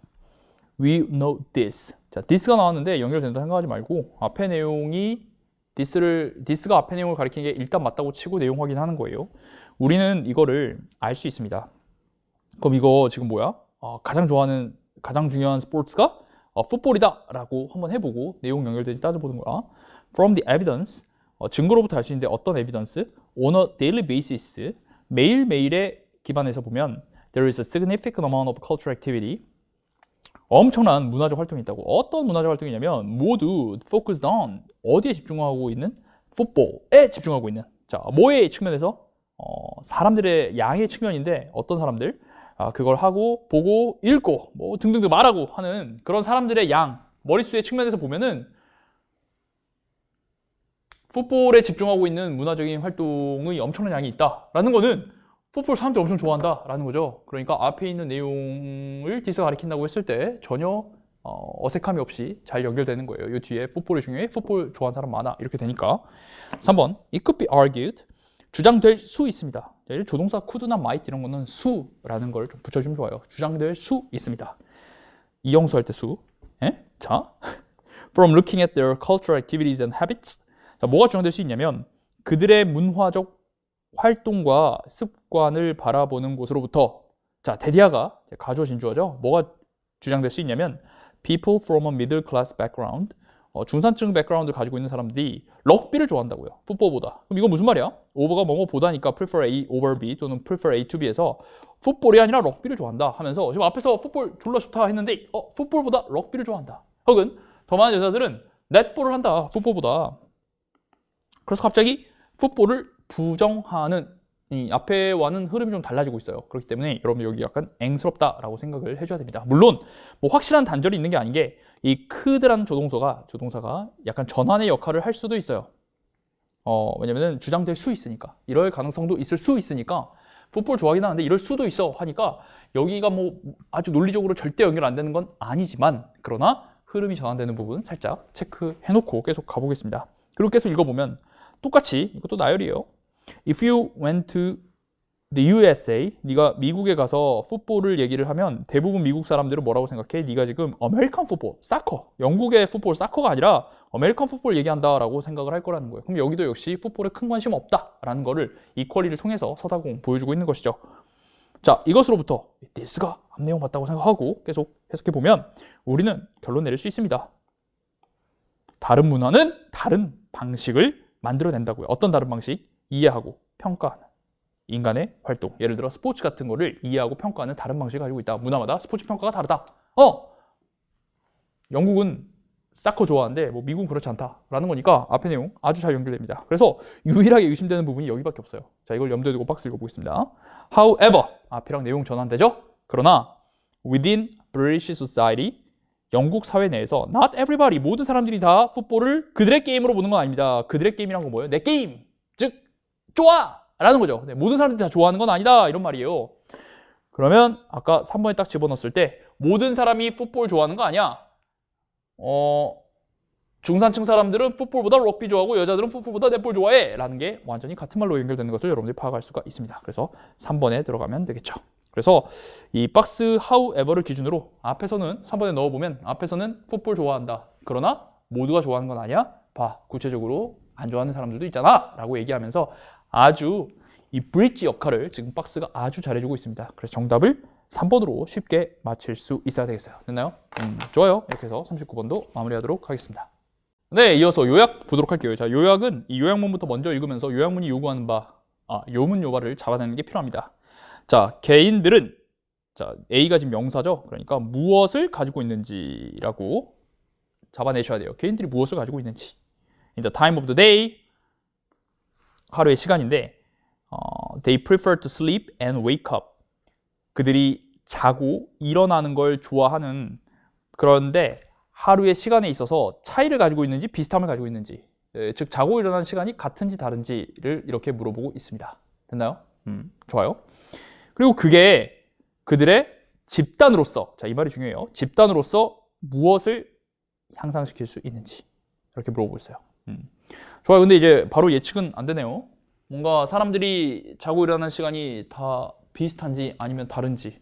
Speaker 1: We know this. 자, this가 나왔는데 연결된다 생각하지 말고 앞에 내용이 this가 앞에 내용을 가리키는 게 일단 맞다고 치고 내용 확인하는 거예요. 우리는 이거를 알 수 있습니다. 그럼 이거 지금 뭐야? 가장 중요한 스포츠가 풋볼이다 라고 한번 해보고 내용 연결되지 따져보는 거야. From the evidence, 증거로부터 알 수 있는데 어떤 evidence? On a daily basis, 매일매일에 기반해서 보면 there is a significant amount of cultural activity, 엄청난 문화적 활동이 있다고. 어떤 문화적 활동이냐면 모두 focused on, 어디에 집중하고 있는? 풋볼에 집중하고 있는. 자, 뭐의 측면에서? 사람들의 양의 측면인데 어떤 사람들? 그걸 하고 보고 읽고 뭐 등등등 말하고 하는 그런 사람들의 양, 머릿수의 측면에서 보면은 풋볼에 집중하고 있는 문화적인 활동의 엄청난 양이 있다라는 거는 풋볼 사람들이 엄청 좋아한다라는 거죠. 그러니까 앞에 있는 내용을 디스가 가리킨다고 했을 때 전혀 어색함이 없이 잘 연결되는 거예요. 이 뒤에 풋볼이 중요해, 풋볼 좋아하는 사람 많아, 이렇게 되니까. 3번, it could be argued, 주장될 수 있습니다. 조동사 could나 might 이런 거는 수라는 걸 좀 붙여주면 좋아요. 주장될 수 있습니다. 이형수 할 때 수. 자, from looking at their cultural activities and habits. 자, 뭐가 주장될 수 있냐면 그들의 문화적 활동과 습관을 바라보는 곳으로부터 자, 데디아가 가주어 진주어죠. 뭐가 주장될 수 있냐면 people from a middle class background 중산층 백그라운드를 가지고 있는 사람들이 럭비를 좋아한다고요. 풋볼보다. 그럼 이건 무슨 말이야? 오버가 뭐뭐 보다니까 prefer A over B 또는 prefer A to B에서 풋볼이 아니라 럭비를 좋아한다 하면서 지금 앞에서 풋볼 졸라 좋다 했는데 풋볼보다 럭비를 좋아한다. 혹은 더 많은 여자들은 넷볼을 한다. 풋볼보다. 그래서 갑자기 풋볼을 부정하는 이 앞에와는 흐름이 좀 달라지고 있어요. 그렇기 때문에 여러분 여기 약간 앵스럽다라고 생각을 해줘야 됩니다. 물론 뭐 확실한 단절이 있는 게 아닌 게 이 could라는 조동사가 약간 전환의 역할을 할 수도 있어요. 왜냐면은 주장될 수 있으니까 이럴 가능성도 있을 수 있으니까 풋볼 좋아하긴 하는데 이럴 수도 있어 하니까 여기가 뭐 아주 논리적으로 절대 연결 안 되는 건 아니지만 그러나 흐름이 전환되는 부분 살짝 체크해놓고 계속 가보겠습니다. 그리고 계속 읽어보면 똑같이 이것도 나열이에요. If you went to the USA, 네가 미국에 가서 풋볼을 얘기를 하면 대부분 미국 사람들은 뭐라고 생각해? 네가 지금 아메리칸 풋볼, 사커, 영국의 풋볼, 사커가 아니라 아메리칸 풋볼 얘기한다라고 생각을 할 거라는 거예요. 그럼 여기도 역시 풋볼에 큰 관심 없다라는 거를 이퀄리를 통해서 서다공 보여주고 있는 것이죠. 자, 이것으로부터 this가 앞내용 맞다고 생각하고 계속 해석해보면 우리는 결론 내릴 수 있습니다. 다른 문화는 다른 방식을 만들어낸다고요. 어떤 다른 방식? 이해하고 평가하는. 인간의 활동, 예를 들어 스포츠 같은 거를 이해하고 평가하는 다른 방식을 가지고 있다. 문화마다 스포츠 평가가 다르다. 영국은 사커 좋아하는데 뭐 미국은 그렇지 않다라는 거니까 앞의 내용 아주 잘 연결됩니다. 그래서 유일하게 의심되는 부분이 여기밖에 없어요. 자, 이걸 염두에 두고 박스 읽어보겠습니다. However, 앞이랑 내용 전환되죠? 그러나 within British society, 영국 사회 내에서 not everybody, 모든 사람들이 다 풋볼을 그들의 게임으로 보는 건 아닙니다. 그들의 게임이란 건 뭐예요? 내 게임! 즉, 좋아! 라는 거죠. 모든 사람들이 다 좋아하는 건 아니다 이런 말이에요. 그러면 아까 3번에 딱 집어넣었을 때 모든 사람이 풋볼 좋아하는 거 아니야. 중산층 사람들은 풋볼보다 럭비 좋아하고 여자들은 풋볼보다 넷볼 좋아해 라는 게 완전히 같은 말로 연결되는 것을 여러분들이 파악할 수가 있습니다. 그래서 3번에 들어가면 되겠죠. 그래서 이 박스 however를 기준으로 앞에서는 3번에 넣어보면 앞에서는 풋볼 좋아한다. 그러나 모두가 좋아하는 건 아니야. 봐, 구체적으로 안 좋아하는 사람들도 있잖아 라고 얘기하면서 아주 이 브릿지 역할을 지금 박스가 아주 잘해주고 있습니다. 그래서 정답을 3번으로 쉽게 맞힐 수 있어야 되겠어요. 됐나요? 좋아요. 이렇게 해서 39번도 마무리하도록 하겠습니다. 네, 이어서 요약 보도록 할게요. 자, 요약은 이 요약문부터 먼저 읽으면서 요약문이 요구하는 요문 요바를 잡아내는 게 필요합니다. 자, 개인들은 자, A가 지금 명사죠. 그러니까 무엇을 가지고 있는지라고 잡아내셔야 돼요. 개인들이 무엇을 가지고 있는지. In the time of the day, 하루의 시간인데 they prefer to sleep and wake up. 그들이 자고 일어나는 걸 좋아하는 그런데 하루의 시간에 있어서 차이를 가지고 있는지 비슷함을 가지고 있는지 즉 자고 일어나는 시간이 같은지 다른지를 이렇게 물어보고 있습니다. 됐나요? 좋아요. 그리고 그게 그들의 집단으로서 자, 이 말이 중요해요. 집단으로서 무엇을 향상시킬 수 있는지 이렇게 물어보고 있어요. 좋아요. 근데 이제 바로 예측은 안 되네요. 뭔가 사람들이 자고 일어나는 시간이 다 비슷한지 아니면 다른지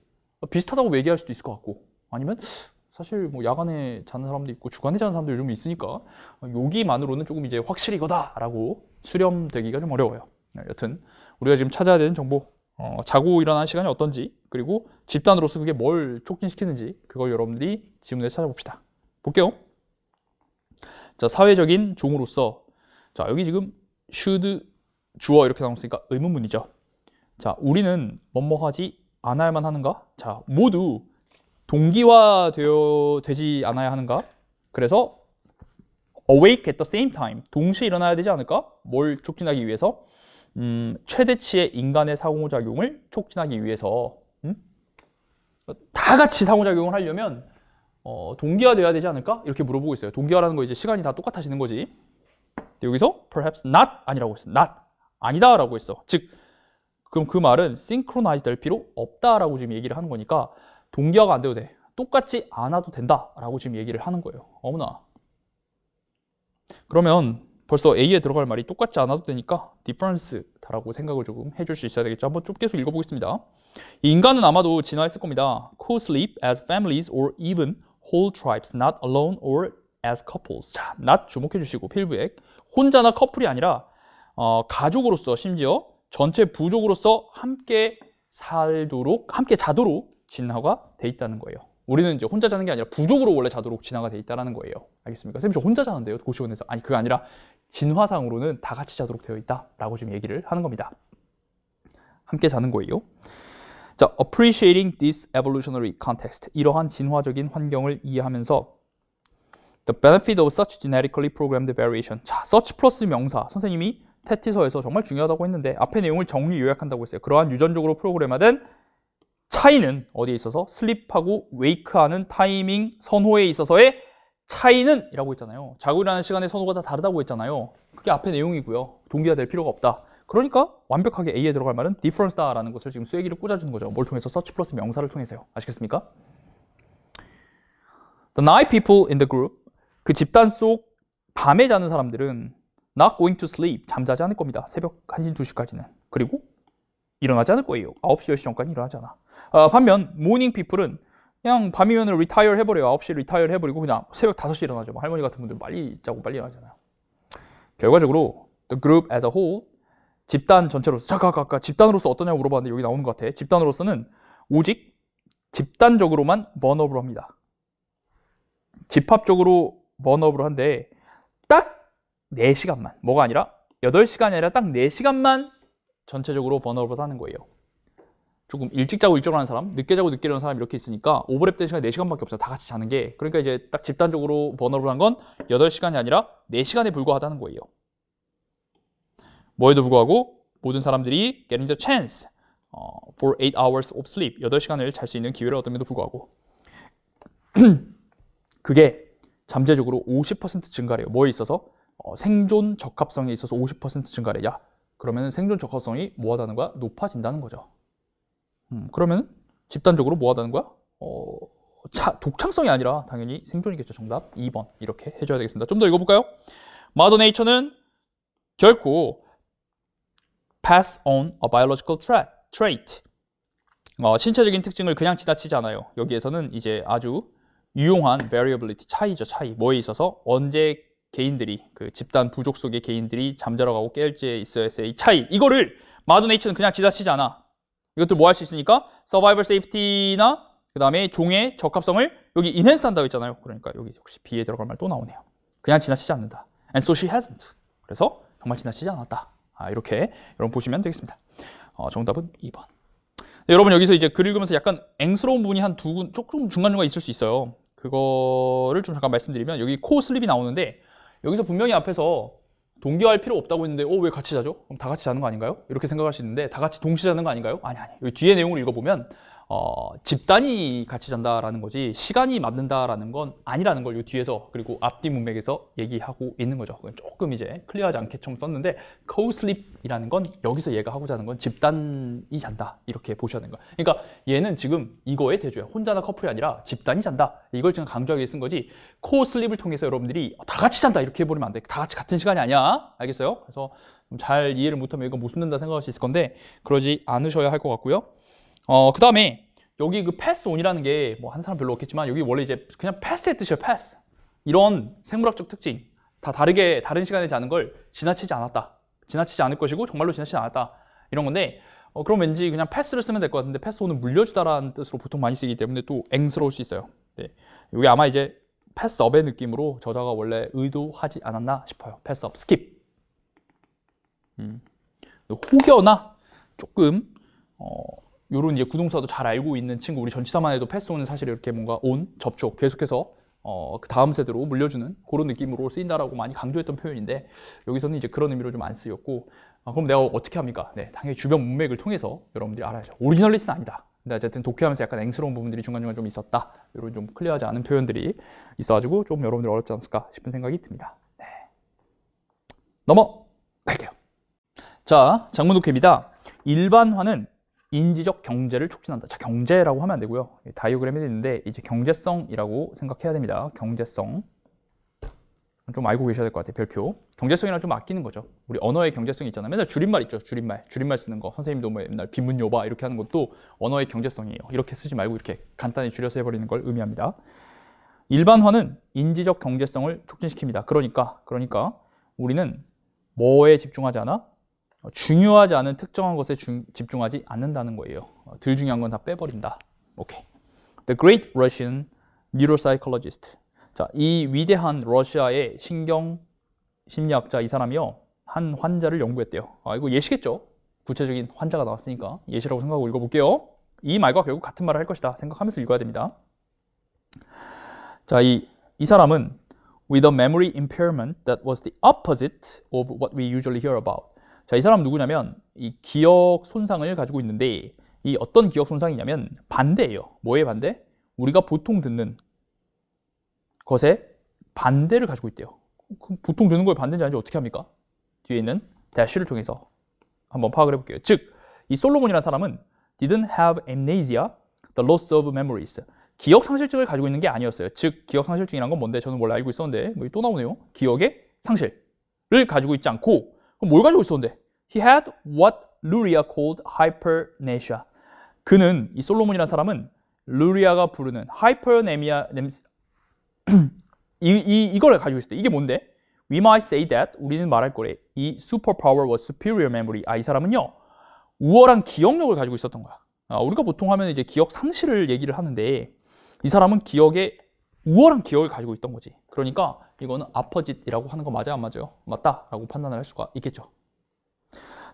Speaker 1: 비슷하다고 얘기할 수도 있을 것 같고 아니면 사실 뭐 야간에 자는 사람도 있고 주간에 자는 사람도 요즘 있으니까 여기만으로는 조금 이제 확실히 이거다라고 수렴되기가 좀 어려워요. 여튼 우리가 지금 찾아야 되는 정보 자고 일어나는 시간이 어떤지 그리고 집단으로서 그게 뭘 촉진시키는지 그걸 여러분들이 지문에 찾아봅시다. 볼게요. 자, 사회적인 종으로서 자, 여기 지금 should 주어 이렇게 나왔으니까 의문문이죠. 자, 우리는 뭐뭐 하지 않아야만 하는가? 자, 모두 되지 않아야 하는가? 그래서 awake at the same time 동시에 일어나야 되지 않을까? 뭘 촉진하기 위해서? 최대치의 인간의 상호작용을 촉진하기 위해서 다 같이 상호작용을 하려면 동기화돼야 되지 않을까? 이렇게 물어보고 있어요. 동기화라는 거 이제 시간이 다 똑같아지는 거지. 근데 여기서 perhaps not 아니라고 했어. not 아니다 라고 했어. 즉 그럼 그 말은 synchronize 될 필요 없다라고 지금 얘기를 하는 거니까 동기화가 안 돼도 돼. 똑같지 않아도 된다라고 지금 얘기를 하는 거예요. 어머나. 그러면 벌써 A에 들어갈 말이 똑같지 않아도 되니까 difference다라고 생각을 조금 해줄 수 있어야 되겠죠. 한번 쭉 계속 읽어보겠습니다. 인간은 아마도 진화했을 겁니다. Co-sleep as families or even whole tribes, not alone or as couples. 자, not 주목해 주시고 필부액 혼자나 커플이 아니라 가족으로서 심지어 전체 부족으로서 함께 살도록, 함께 자도록 진화가 돼 있다는 거예요. 우리는 이제 혼자 자는 게 아니라 부족으로 원래 자도록 진화가 돼 있다는 거예요. 알겠습니까? 선생님, 저 혼자 자는데요, 고시원에서. 아니, 그게 아니라 진화상으로는 다 같이 자도록 되어 있다라고 지금 얘기를 하는 겁니다. 함께 자는 거예요. 자, appreciating this evolutionary context. 이러한 진화적인 환경을 이해하면서 the benefit of such genetically programmed variation. 자, such 플러스 명사. 선생님이 테티서에서 정말 중요하다고 했는데 앞에 내용을 정리 요약한다고 했어요. 그러한 유전적으로 프로그램화된 차이는 어디에 있어서 슬립하고 웨이크하는 타이밍 선호에 있어서의 차이는 이라고 했잖아요. 자고 일어나는 시간의 선호가 다 다르다고 했잖아요. 그게 앞에 내용이고요. 동기화 될 필요가 없다. 그러니까 완벽하게 A에 들어갈 말은 difference다라는 것을 지금 쐐기를 꽂아주는 거죠. 뭘 통해서? such 플러스 명사를 통해서요. 아시겠습니까? The night people in the group, 그 집단 속 밤에 자는 사람들은 not going to sleep, 잠자지 않을 겁니다. 새벽 1시, 2시까지는. 그리고 일어나지 않을 거예요. 9시, 10시 전까지 일어나지 않아. 반면 morning people은 그냥 밤이면 retire 해버려요. 9시 retire 해버리고 그냥 새벽 5시 일어나죠. 할머니 같은 분들 빨리 자고 빨리 일어나잖아요. 결과적으로 the group as a whole, 집단 전체로서, 잠깐 아까 집단으로서 어떠냐고 물어봤는데 여기 나오는 것 같아. 집단으로서는 오직 집단적으로만 vulnerable합니다. 집합적으로 vulnerable한데 딱 4시간만, 뭐가 아니라 8시간이 아니라 딱 4시간만 전체적으로 vulnerable하는 거예요. 조금 일찍 자고 일찍 일어나는 사람, 늦게 자고 늦게 일어나는 사람 이렇게 있으니까 오버랩된 시간이 4시간밖에 없어요. 다 같이 자는 게. 그러니까 이제 딱 집단적으로 vulnerable한 건 8시간이 아니라 4시간에 불과하다는 거예요. 뭐에도 불구하고 모든 사람들이 getting the chance for 8 hours of sleep, 8시간을 잘 수 있는 기회를 얻음에도 불구하고 그게 잠재적으로 50% 증가래요. 뭐에 있어서? 생존 적합성에 있어서 50% 증가래. 야, 그러면 생존 적합성이 뭐하다는 거야? 높아진다는 거죠. 그러면 집단적으로 뭐하다는 거야? 독창성이 아니라 당연히 생존이겠죠. 정답 2번 이렇게 해줘야 되겠습니다. 좀 더 읽어볼까요? Mother Nature는 결코 pass on a biological trait. 신체적인 특징을 그냥 지나치지 않아요. 여기에서는 이제 아주 유용한 variability, 차이죠. 차이. 뭐에 있어서? 언제 개인들이, 그 집단 부족 속의 개인들이 잠자러 가고 깨울지에 있어야의 이 차이. 이거를 Mother Nature는 그냥 지나치지 않아. 이것들 뭐 할 수 있으니까 survival safety나 그 다음에 종의 적합성을 여기 enhance 한다고 했잖아요. 그러니까 여기 혹시 B에 들어갈 말 또 나오네요. 그냥 지나치지 않는다. And so she hasn't. 그래서 정말 지나치지 않았다. 이렇게 여러분 보시면 되겠습니다. 정답은 2번. 네, 여러분 여기서 이제 글 읽으면서 약간 앵스러운 부분이 한 두 군 조금 중간중간 있을 수 있어요. 그거를 좀 잠깐 말씀드리면 여기 코 슬립이 나오는데 여기서 분명히 앞에서 동기화할 필요 없다고 했는데 왜 같이 자죠? 그럼 다 같이 자는 거 아닌가요? 이렇게 생각할 수 있는데 다 같이 동시에 자는 거 아닌가요? 아니. 여기 뒤에 내용을 읽어보면 집단이 같이 잔다라는 거지 시간이 맞는다라는 건 아니라는 걸 이 뒤에서 그리고 앞뒤 문맥에서 얘기하고 있는 거죠. 조금 이제 클리어하지 않게 좀 썼는데 co-sleep이라는 건 여기서 얘가 하고자 하는 건 집단이 잔다 이렇게 보셔야 되는 거야. 그러니까 얘는 지금 이거에 대조야. 혼자나 커플이 아니라 집단이 잔다. 이걸 지금 강조하게 쓴 거지. co-sleep을 통해서 여러분들이 다 같이 잔다 이렇게 해버리면 안 돼. 다 같이 같은 시간이 아니야. 알겠어요? 그래서 좀 잘 이해를 못하면 이거 못 쓴다 생각할 수 있을 건데 그러지 않으셔야 할 것 같고요. 그 다음에 여기 그 패스 온이라는 게 뭐 한 사람 별로 없겠지만 여기 원래 이제 그냥 패스의 뜻이에요. 패스. 이런 생물학적 특징 다 다르게 다른 시간에 자는 걸 지나치지 않았다. 지나치지 않을 것이고 정말로 지나치지 않았다. 이런 건데 그럼 왠지 그냥 패스를 쓰면 될 것 같은데 패스 온은 물려주다라는 뜻으로 보통 많이 쓰기 때문에 또 앵스러울 수 있어요. 네. 여기 아마 이제 패스업의 느낌으로 저자가 원래 의도하지 않았나 싶어요. 패스업, 스킵. 혹여나 조금 요런 이제 구동사도 잘 알고 있는 친구, 우리 전치사만 해도 패스온은 사실 이렇게 뭔가 온, 접촉, 계속해서 그 다음 세대로 물려주는 그런 느낌으로 쓰인다라고 많이 강조했던 표현인데 여기서는 이제 그런 의미로 좀 안 쓰였고 그럼 내가 어떻게 합니까? 네, 당연히 주변 문맥을 통해서 여러분들이 알아야죠. 오리지널리티는 아니다. 근데 어쨌든 독해하면서 약간 앵스러운 부분들이 중간중간 좀 있었다. 이런 좀 클리어하지 않은 표현들이 있어가지고 좀 여러분들 어렵지 않았을까 싶은 생각이 듭니다. 네. 넘어갈게요. 자, 장문 독해입니다. 일반화는 인지적 경제를 촉진한다. 자, 경제라고 하면 안 되고요. 다이어그램이 있는데 이제 경제성이라고 생각해야 됩니다. 경제성. 좀 알고 계셔야 될 것 같아요. 별표. 경제성이랑 좀 아끼는 거죠. 우리 언어의 경제성이 있잖아요. 맨날 줄임말 있죠. 줄임말 쓰는 거. 선생님도 뭐 맨날 비문요바 이렇게 하는 것도 언어의 경제성이에요. 이렇게 쓰지 말고 이렇게 간단히 줄여서 해버리는 걸 의미합니다. 일반화는 인지적 경제성을 촉진시킵니다. 그러니까 우리는 뭐에 집중하지 않아? 중요하지 않은 특정한 것에 집중하지 않는다는 거예요. 덜 중요한 건 다 빼버린다. 오케이. The Great Russian Neuropsychologist. 자, 이 위대한 러시아의 심리학자 이 사람이요. 한 환자를 연구했대요. 이거 예시겠죠? 구체적인 환자가 나왔으니까 예시라고 생각하고 읽어볼게요. 이 말과 결국 같은 말을 할 것이다 생각하면서 읽어야 됩니다. 자, 이 사람은 with a memory impairment that was the opposite of what we usually hear about. 자, 이 사람 누구냐면 이 기억 손상을 가지고 있는데 이 어떤 기억 손상이냐면 반대예요. 뭐의 반대? 우리가 보통 듣는 것에 반대를 가지고 있대요. 그럼 보통 듣는 거에 반대인지 아닌지 어떻게 합니까? 뒤에 있는 대시를 통해서 한번 파악을 해볼게요. 즉, 이 솔로몬이라는 사람은 didn't have amnesia, the loss of memories. 기억 상실증을 가지고 있는 게 아니었어요. 즉, 기억 상실증이란 건 뭔데? 저는 원래 알고 있었는데 또 나오네요. 기억의 상실을 가지고 있지 않고 그럼 뭘 가지고 있었는데? He had what Luria called hypermnesia. 그는 이 솔로몬이라는 사람은 루리아가 부르는 hypermnesia 이걸 가지고 있을 때 이게 뭔데? We might say that 우리는 말할 거래. 이 superpower was superior memory. 이 사람은요 우월한 기억력을 가지고 있었던 거야. 우리가 보통 하면 이제 기억 상실을 얘기를 하는데 이 사람은 우월한 기억을 가지고 있던 거지. 그러니까 이거는 opposite이라고 하는 거 맞아요, 안 맞아요? 맞다라고 판단을 할 수가 있겠죠.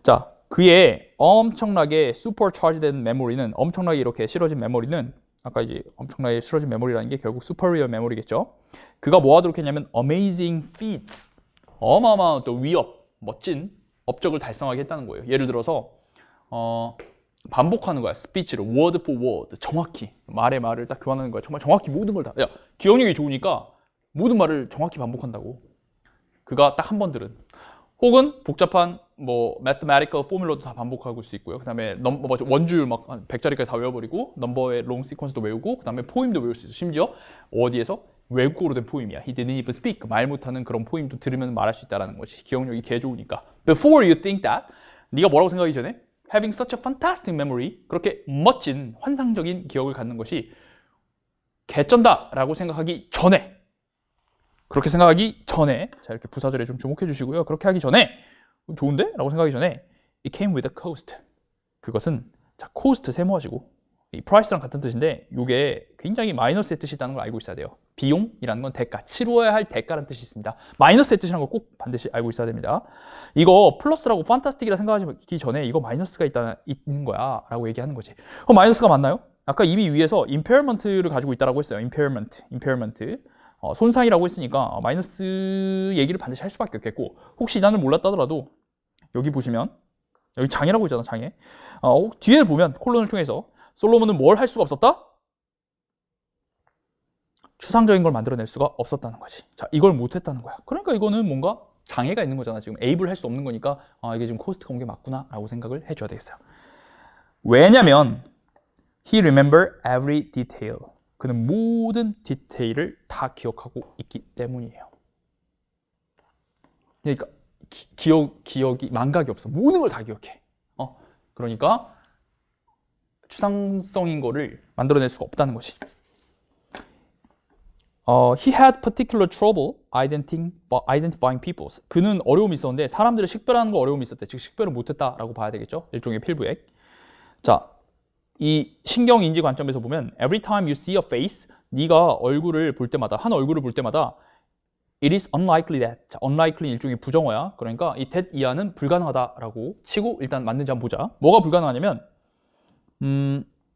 Speaker 1: 자, 그의 엄청나게 supercharged 메모리는 엄청나게 이렇게 실어진 메모리는 아까 이제 엄청나게 실어진 메모리라는 게 결국 superior 메모리겠죠. 그가 뭐 하도록 했냐면 amazing feats, 어마어마한 또 위업, 멋진 업적을 달성하게 했다는 거예요. 예를 들어서 반복하는 거야. 스피치를 word for word 정확히 말에 말을 딱 교환하는 거야. 정말 정확히 모든 걸 다. 야, 기억력이 좋으니까 모든 말을 정확히 반복한다고. 그가 딱 한 번 들은. 혹은 복잡한 뭐 mathematical 포뮬러도 다 반복하고 수 있고요. 그다음에 원줄 막 100자리까지 다 외워버리고 넘버의 롱 시퀀스도 외우고 그다음에 포임도 외울 수 있어. 심지어 어디에서 외국어로 된 포임이야. He didn't even speak. 말 못하는 그런 포임도 들으면 말할 수 있다라는 거지. 기억력이 개 좋으니까. Before you think that, 네가 뭐라고 생각하기 전에 having such a fantastic memory, 그렇게 멋진 환상적인 기억을 갖는 것이 개쩐다라고 생각하기 전에, 그렇게 생각하기 전에, 자 이렇게 부사절에 좀 주목해 주시고요. 그렇게 하기 전에 좋은데? 라고 생각하기 전에 it came with a cost. 그것은 자 cost 세모하시고 이 price랑 같은 뜻인데 이게 굉장히 마이너스의 뜻이 있다는 걸 알고 있어야 돼요. 비용이라는 건 대가, 치루어야 할 대가라는 뜻이 있습니다. 마이너스의 뜻이라는 걸 꼭 반드시 알고 있어야 됩니다. 이거 플러스라고 판타스틱이라 생각하기 전에 이거 마이너스가 있는 거야 라고 얘기하는 거지. 그럼 마이너스가 맞나요? 아까 이미 위에서 impairment를 가지고 있다고 했어요. impairment. 손상이라고 했으니까 마이너스 얘기를 반드시 할 수밖에 없겠고, 혹시 나는 몰랐다더라도 여기 보시면 여기 장애라고 있잖아. 장애. 뒤에 보면 콜론을 통해서 솔로몬은 뭘 할 수가 없었다? 추상적인 걸 만들어낼 수가 없었다는 거지. 자, 이걸 못했다는 거야. 그러니까 이거는 뭔가 장애가 있는 거잖아. 지금 에이블 할 수 없는 거니까 이게 지금 코스트가 온 게 맞구나 라고 생각을 해줘야 되겠어요. 왜냐면 he remember every detail. 그는 모든 디테일을 다 기억하고 있기 때문이에요. 그러니까 기억이 망각이 없어. 모든 걸 다 기억해. 그러니까 추상성인 거를 만들어낼 수가 없다는 것이. He had particular trouble identifying people. 그는 어려움이 있었는데 사람들을 식별하는 거 어려움이 있었대. 즉 식별을 못했다라고 봐야 되겠죠. 일종의 필부액. 자, 이 신경인지 관점에서 보면 every time you see a face, 네가 얼굴을 볼 때마다, 한 얼굴을 볼 때마다 it is unlikely that. 자, unlikely 일종의 부정어야. 그러니까 이 that 이하는 불가능하다라고 치고 일단 맞는지 한번 보자. 뭐가 불가능하냐면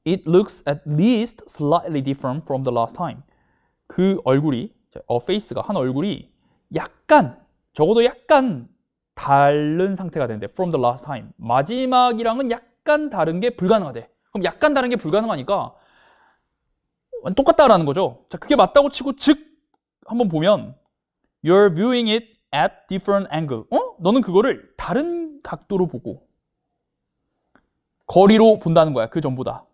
Speaker 1: it looks at least slightly different from the last time. 그 얼굴이, face가 한 얼굴이 약간, 적어도 약간 다른 상태가 되는데 from the last time. 마지막이랑은 약간 다른 게 불가능하대. 그럼 약간 다른 게 불가능하니까 똑같다라는 거죠. 자, 그게 맞다고 치고 즉 한번 보면 you're viewing it at different angle. 너는 그거를 다른 각도로 보고 거리로 본다는 거야. 그 전보다.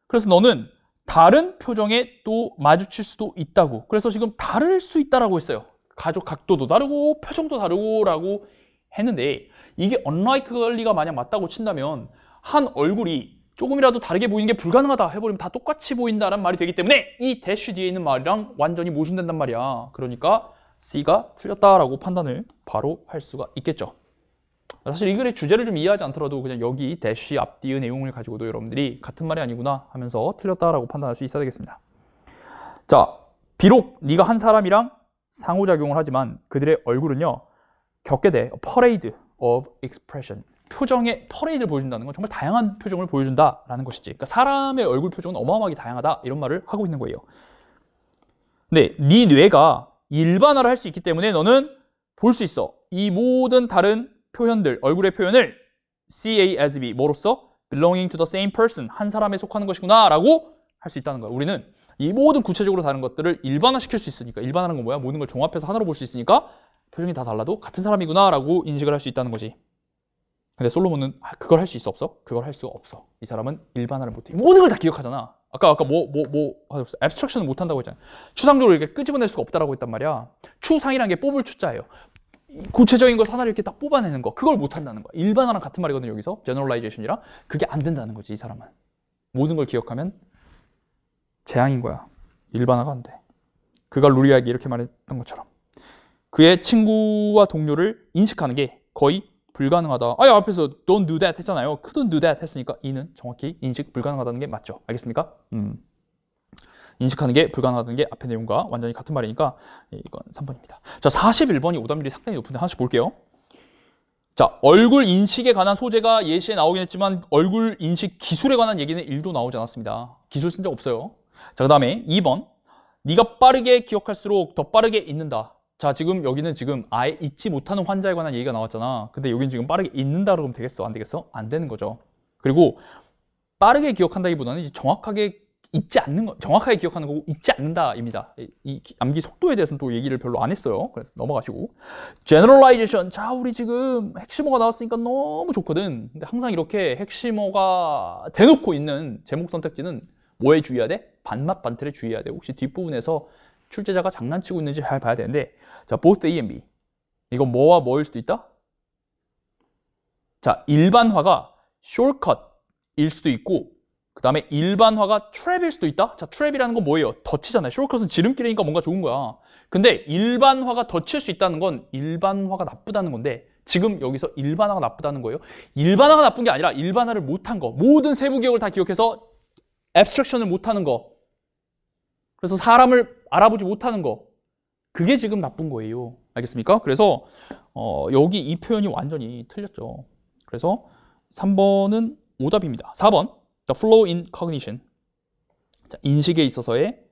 Speaker 1: 그래서 너는 다른 표정에 또 마주칠 수도 있다고. 그래서 지금 다를 수 있다라고 했어요. 각도도 다르고 표정도 다르고라고 했는데 이게 unlikely가 만약 맞다고 친다면 한 얼굴이 조금이라도 다르게 보이는 게 불가능하다 해버리면 다 똑같이 보인다란 말이 되기 때문에 이 대쉬 뒤에 있는 말이랑 완전히 모순된단 말이야. 그러니까 C가 틀렸다라고 판단을 바로 할 수가 있겠죠. 사실 이 글의 주제를 좀 이해하지 않더라도 그냥 여기 대쉬 앞뒤의 내용을 가지고도 여러분들이 같은 말이 아니구나 하면서 틀렸다라고 판단할 수 있어야 되겠습니다. 자, 비록 네가 한 사람이랑 상호작용을 하지만 그들의 얼굴은요 겪게 돼 parade of expression. 표정의 퍼레이드를 보여준다는 건 정말 다양한 표정을 보여준다라는 것이지. 그러니까 사람의 얼굴 표정은 어마어마하게 다양하다 이런 말을 하고 있는 거예요. 근데 네 뇌가 일반화를 할 수 있기 때문에 너는 볼 수 있어. 이 모든 다른 표현들, 얼굴의 표현을 CA as B, 뭐로써? belonging to the same person, 한 사람에 속하는 것이구나 라고 할 수 있다는 거야. 우리는 이 모든 구체적으로 다른 것들을 일반화시킬 수 있으니까, 일반화라는 건 뭐야? 모든 걸 종합해서 하나로 볼 수 있으니까 표정이 다 달라도 같은 사람이구나 라고 인식을 할 수 있다는 거지. 근데 솔로몬은 그걸 할 수 있어 없어? 그걸 할 수 없어. 이 사람은 일반화를 못해. 모든 걸 다 기억하잖아. 아까 abstraction은 못한다고 했잖아. 추상적으로 이렇게 끄집어낼 수가 없다라고 했단 말이야. 추상이라는 게 뽑을 추자예요. 구체적인 걸 하나를 이렇게 딱 뽑아내는 거, 그걸 못한다는 거야. 일반화랑 같은 말이거든요. 여기서 generalization이랑 그게 안 된다는 거지. 이 사람은 모든 걸 기억하면 재앙인 거야. 일반화가 안 돼. 그가 루리아에게 이렇게 말했던 것처럼 그의 친구와 동료를 인식하는 게 거의 불가능하다. 앞에서 don't do that 했잖아요. couldn't do that 했으니까 이는 정확히 인식 불가능하다는 게 맞죠. 알겠습니까? 인식하는 게 불가능하다는 게 앞의 내용과 완전히 같은 말이니까 이건 3번입니다. 자, 41번이 오답률이 상당히 높은데 하나씩 볼게요. 자, 얼굴 인식에 관한 소재가 예시에 나오긴 했지만 얼굴 인식 기술에 관한 얘기는 1도 나오지 않았습니다. 기술 쓴 적 없어요. 자, 그 다음에 2번. 네가 빠르게 기억할수록 더 빠르게 잊는다. 자, 지금 여기는 지금 아예 잊지 못하는 환자에 관한 얘기가 나왔잖아. 근데 여기는 지금 빠르게 잊는다 그러면 되겠어? 안 되겠어? 안 되는 거죠. 그리고 빠르게 기억한다기보다는 이제 정확하게 잊지 않는 거, 정확하게 기억하는 거고 잊지 않는다입니다. 이 암기 속도에 대해서는 또 얘기를 별로 안 했어요. 그래서 넘어가시고. generalization. 자, 우리 지금 핵심어가 나왔으니까 너무 좋거든. 근데 항상 이렇게 핵심어가 대놓고 있는 제목 선택지는 뭐에 주의해야 돼? 반맛 반틀에 주의해야 돼. 혹시 뒷부분에서 출제자가 장난치고 있는지 잘 봐야 되는데, 자, both A and B. 이건 뭐와 뭐일 수도 있다? 자, 일반화가 shortcut일 수도 있고, 그 다음에 일반화가 trap일 수도 있다? 자, trap이라는 건 뭐예요? 덫이잖아요. shortcut은 지름길이니까 뭔가 좋은 거야. 근데 일반화가 덫일 수 있다는 건 일반화가 나쁘다는 건데, 지금 여기서 일반화가 나쁘다는 거예요. 일반화가 나쁜 게 아니라 일반화를 못한 거. 모든 세부 기억을 다 기억해서 abstraction을 못하는 거. 그래서 사람을 알아보지 못하는 거. 그게 지금 나쁜 거예요. 알겠습니까? 그래서 여기 이 표현이 완전히 틀렸죠. 그래서 3번은 오답입니다. 4번 The flow in cognition. 자, 인식에 있어서의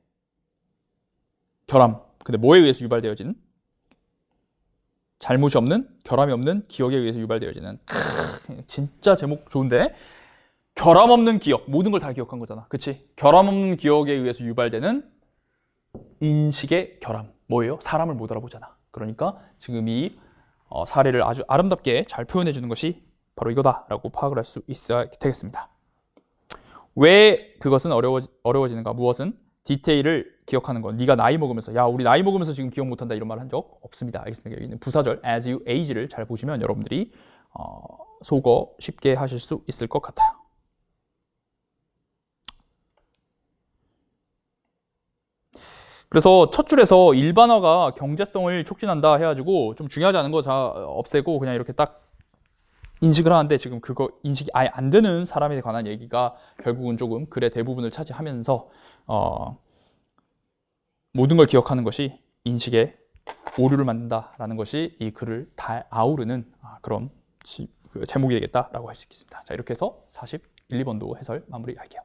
Speaker 1: 결함. 근데 뭐에 의해서 유발되어지는? 잘못이 없는, 결함이 없는 기억에 의해서 유발되어지는. 진짜 제목 좋은데? 결함 없는 기억. 모든 걸 다 기억한 거잖아. 그치? 결함 없는 기억에 의해서 유발되는 인식의 결함. 뭐예요? 사람을 못 알아보잖아. 그러니까 지금 이 사례를 아주 아름답게 잘 표현해 주는 것이 바로 이거다라고 파악을 할 수 있어야 되겠습니다. 왜 그것은 어려워지는가? 무엇은? 디테일을 기억하는 건. 네가 나이 먹으면서, 야, 우리 나이 먹으면서 지금 기억 못한다 이런 말 한 적 없습니다. 알겠습니까? 여기 있는 부사절 as you age를 잘 보시면 여러분들이 속어 쉽게 하실 수 있을 것 같아요. 그래서 첫 줄에서 일반화가 경제성을 촉진한다 해가지고 좀 중요하지 않은 거 다 없애고 그냥 이렇게 딱 인식을 하는데, 지금 그거 인식이 아예 안 되는 사람에 관한 얘기가 결국은 조금 글의 대부분을 차지하면서 모든 걸 기억하는 것이 인식에 오류를 만든다라는 것이 이 글을 다 아우르는 그런 제목이 되겠다라고 할 수 있겠습니다. 자, 이렇게 해서 41, 2번도 해설 마무리할게요.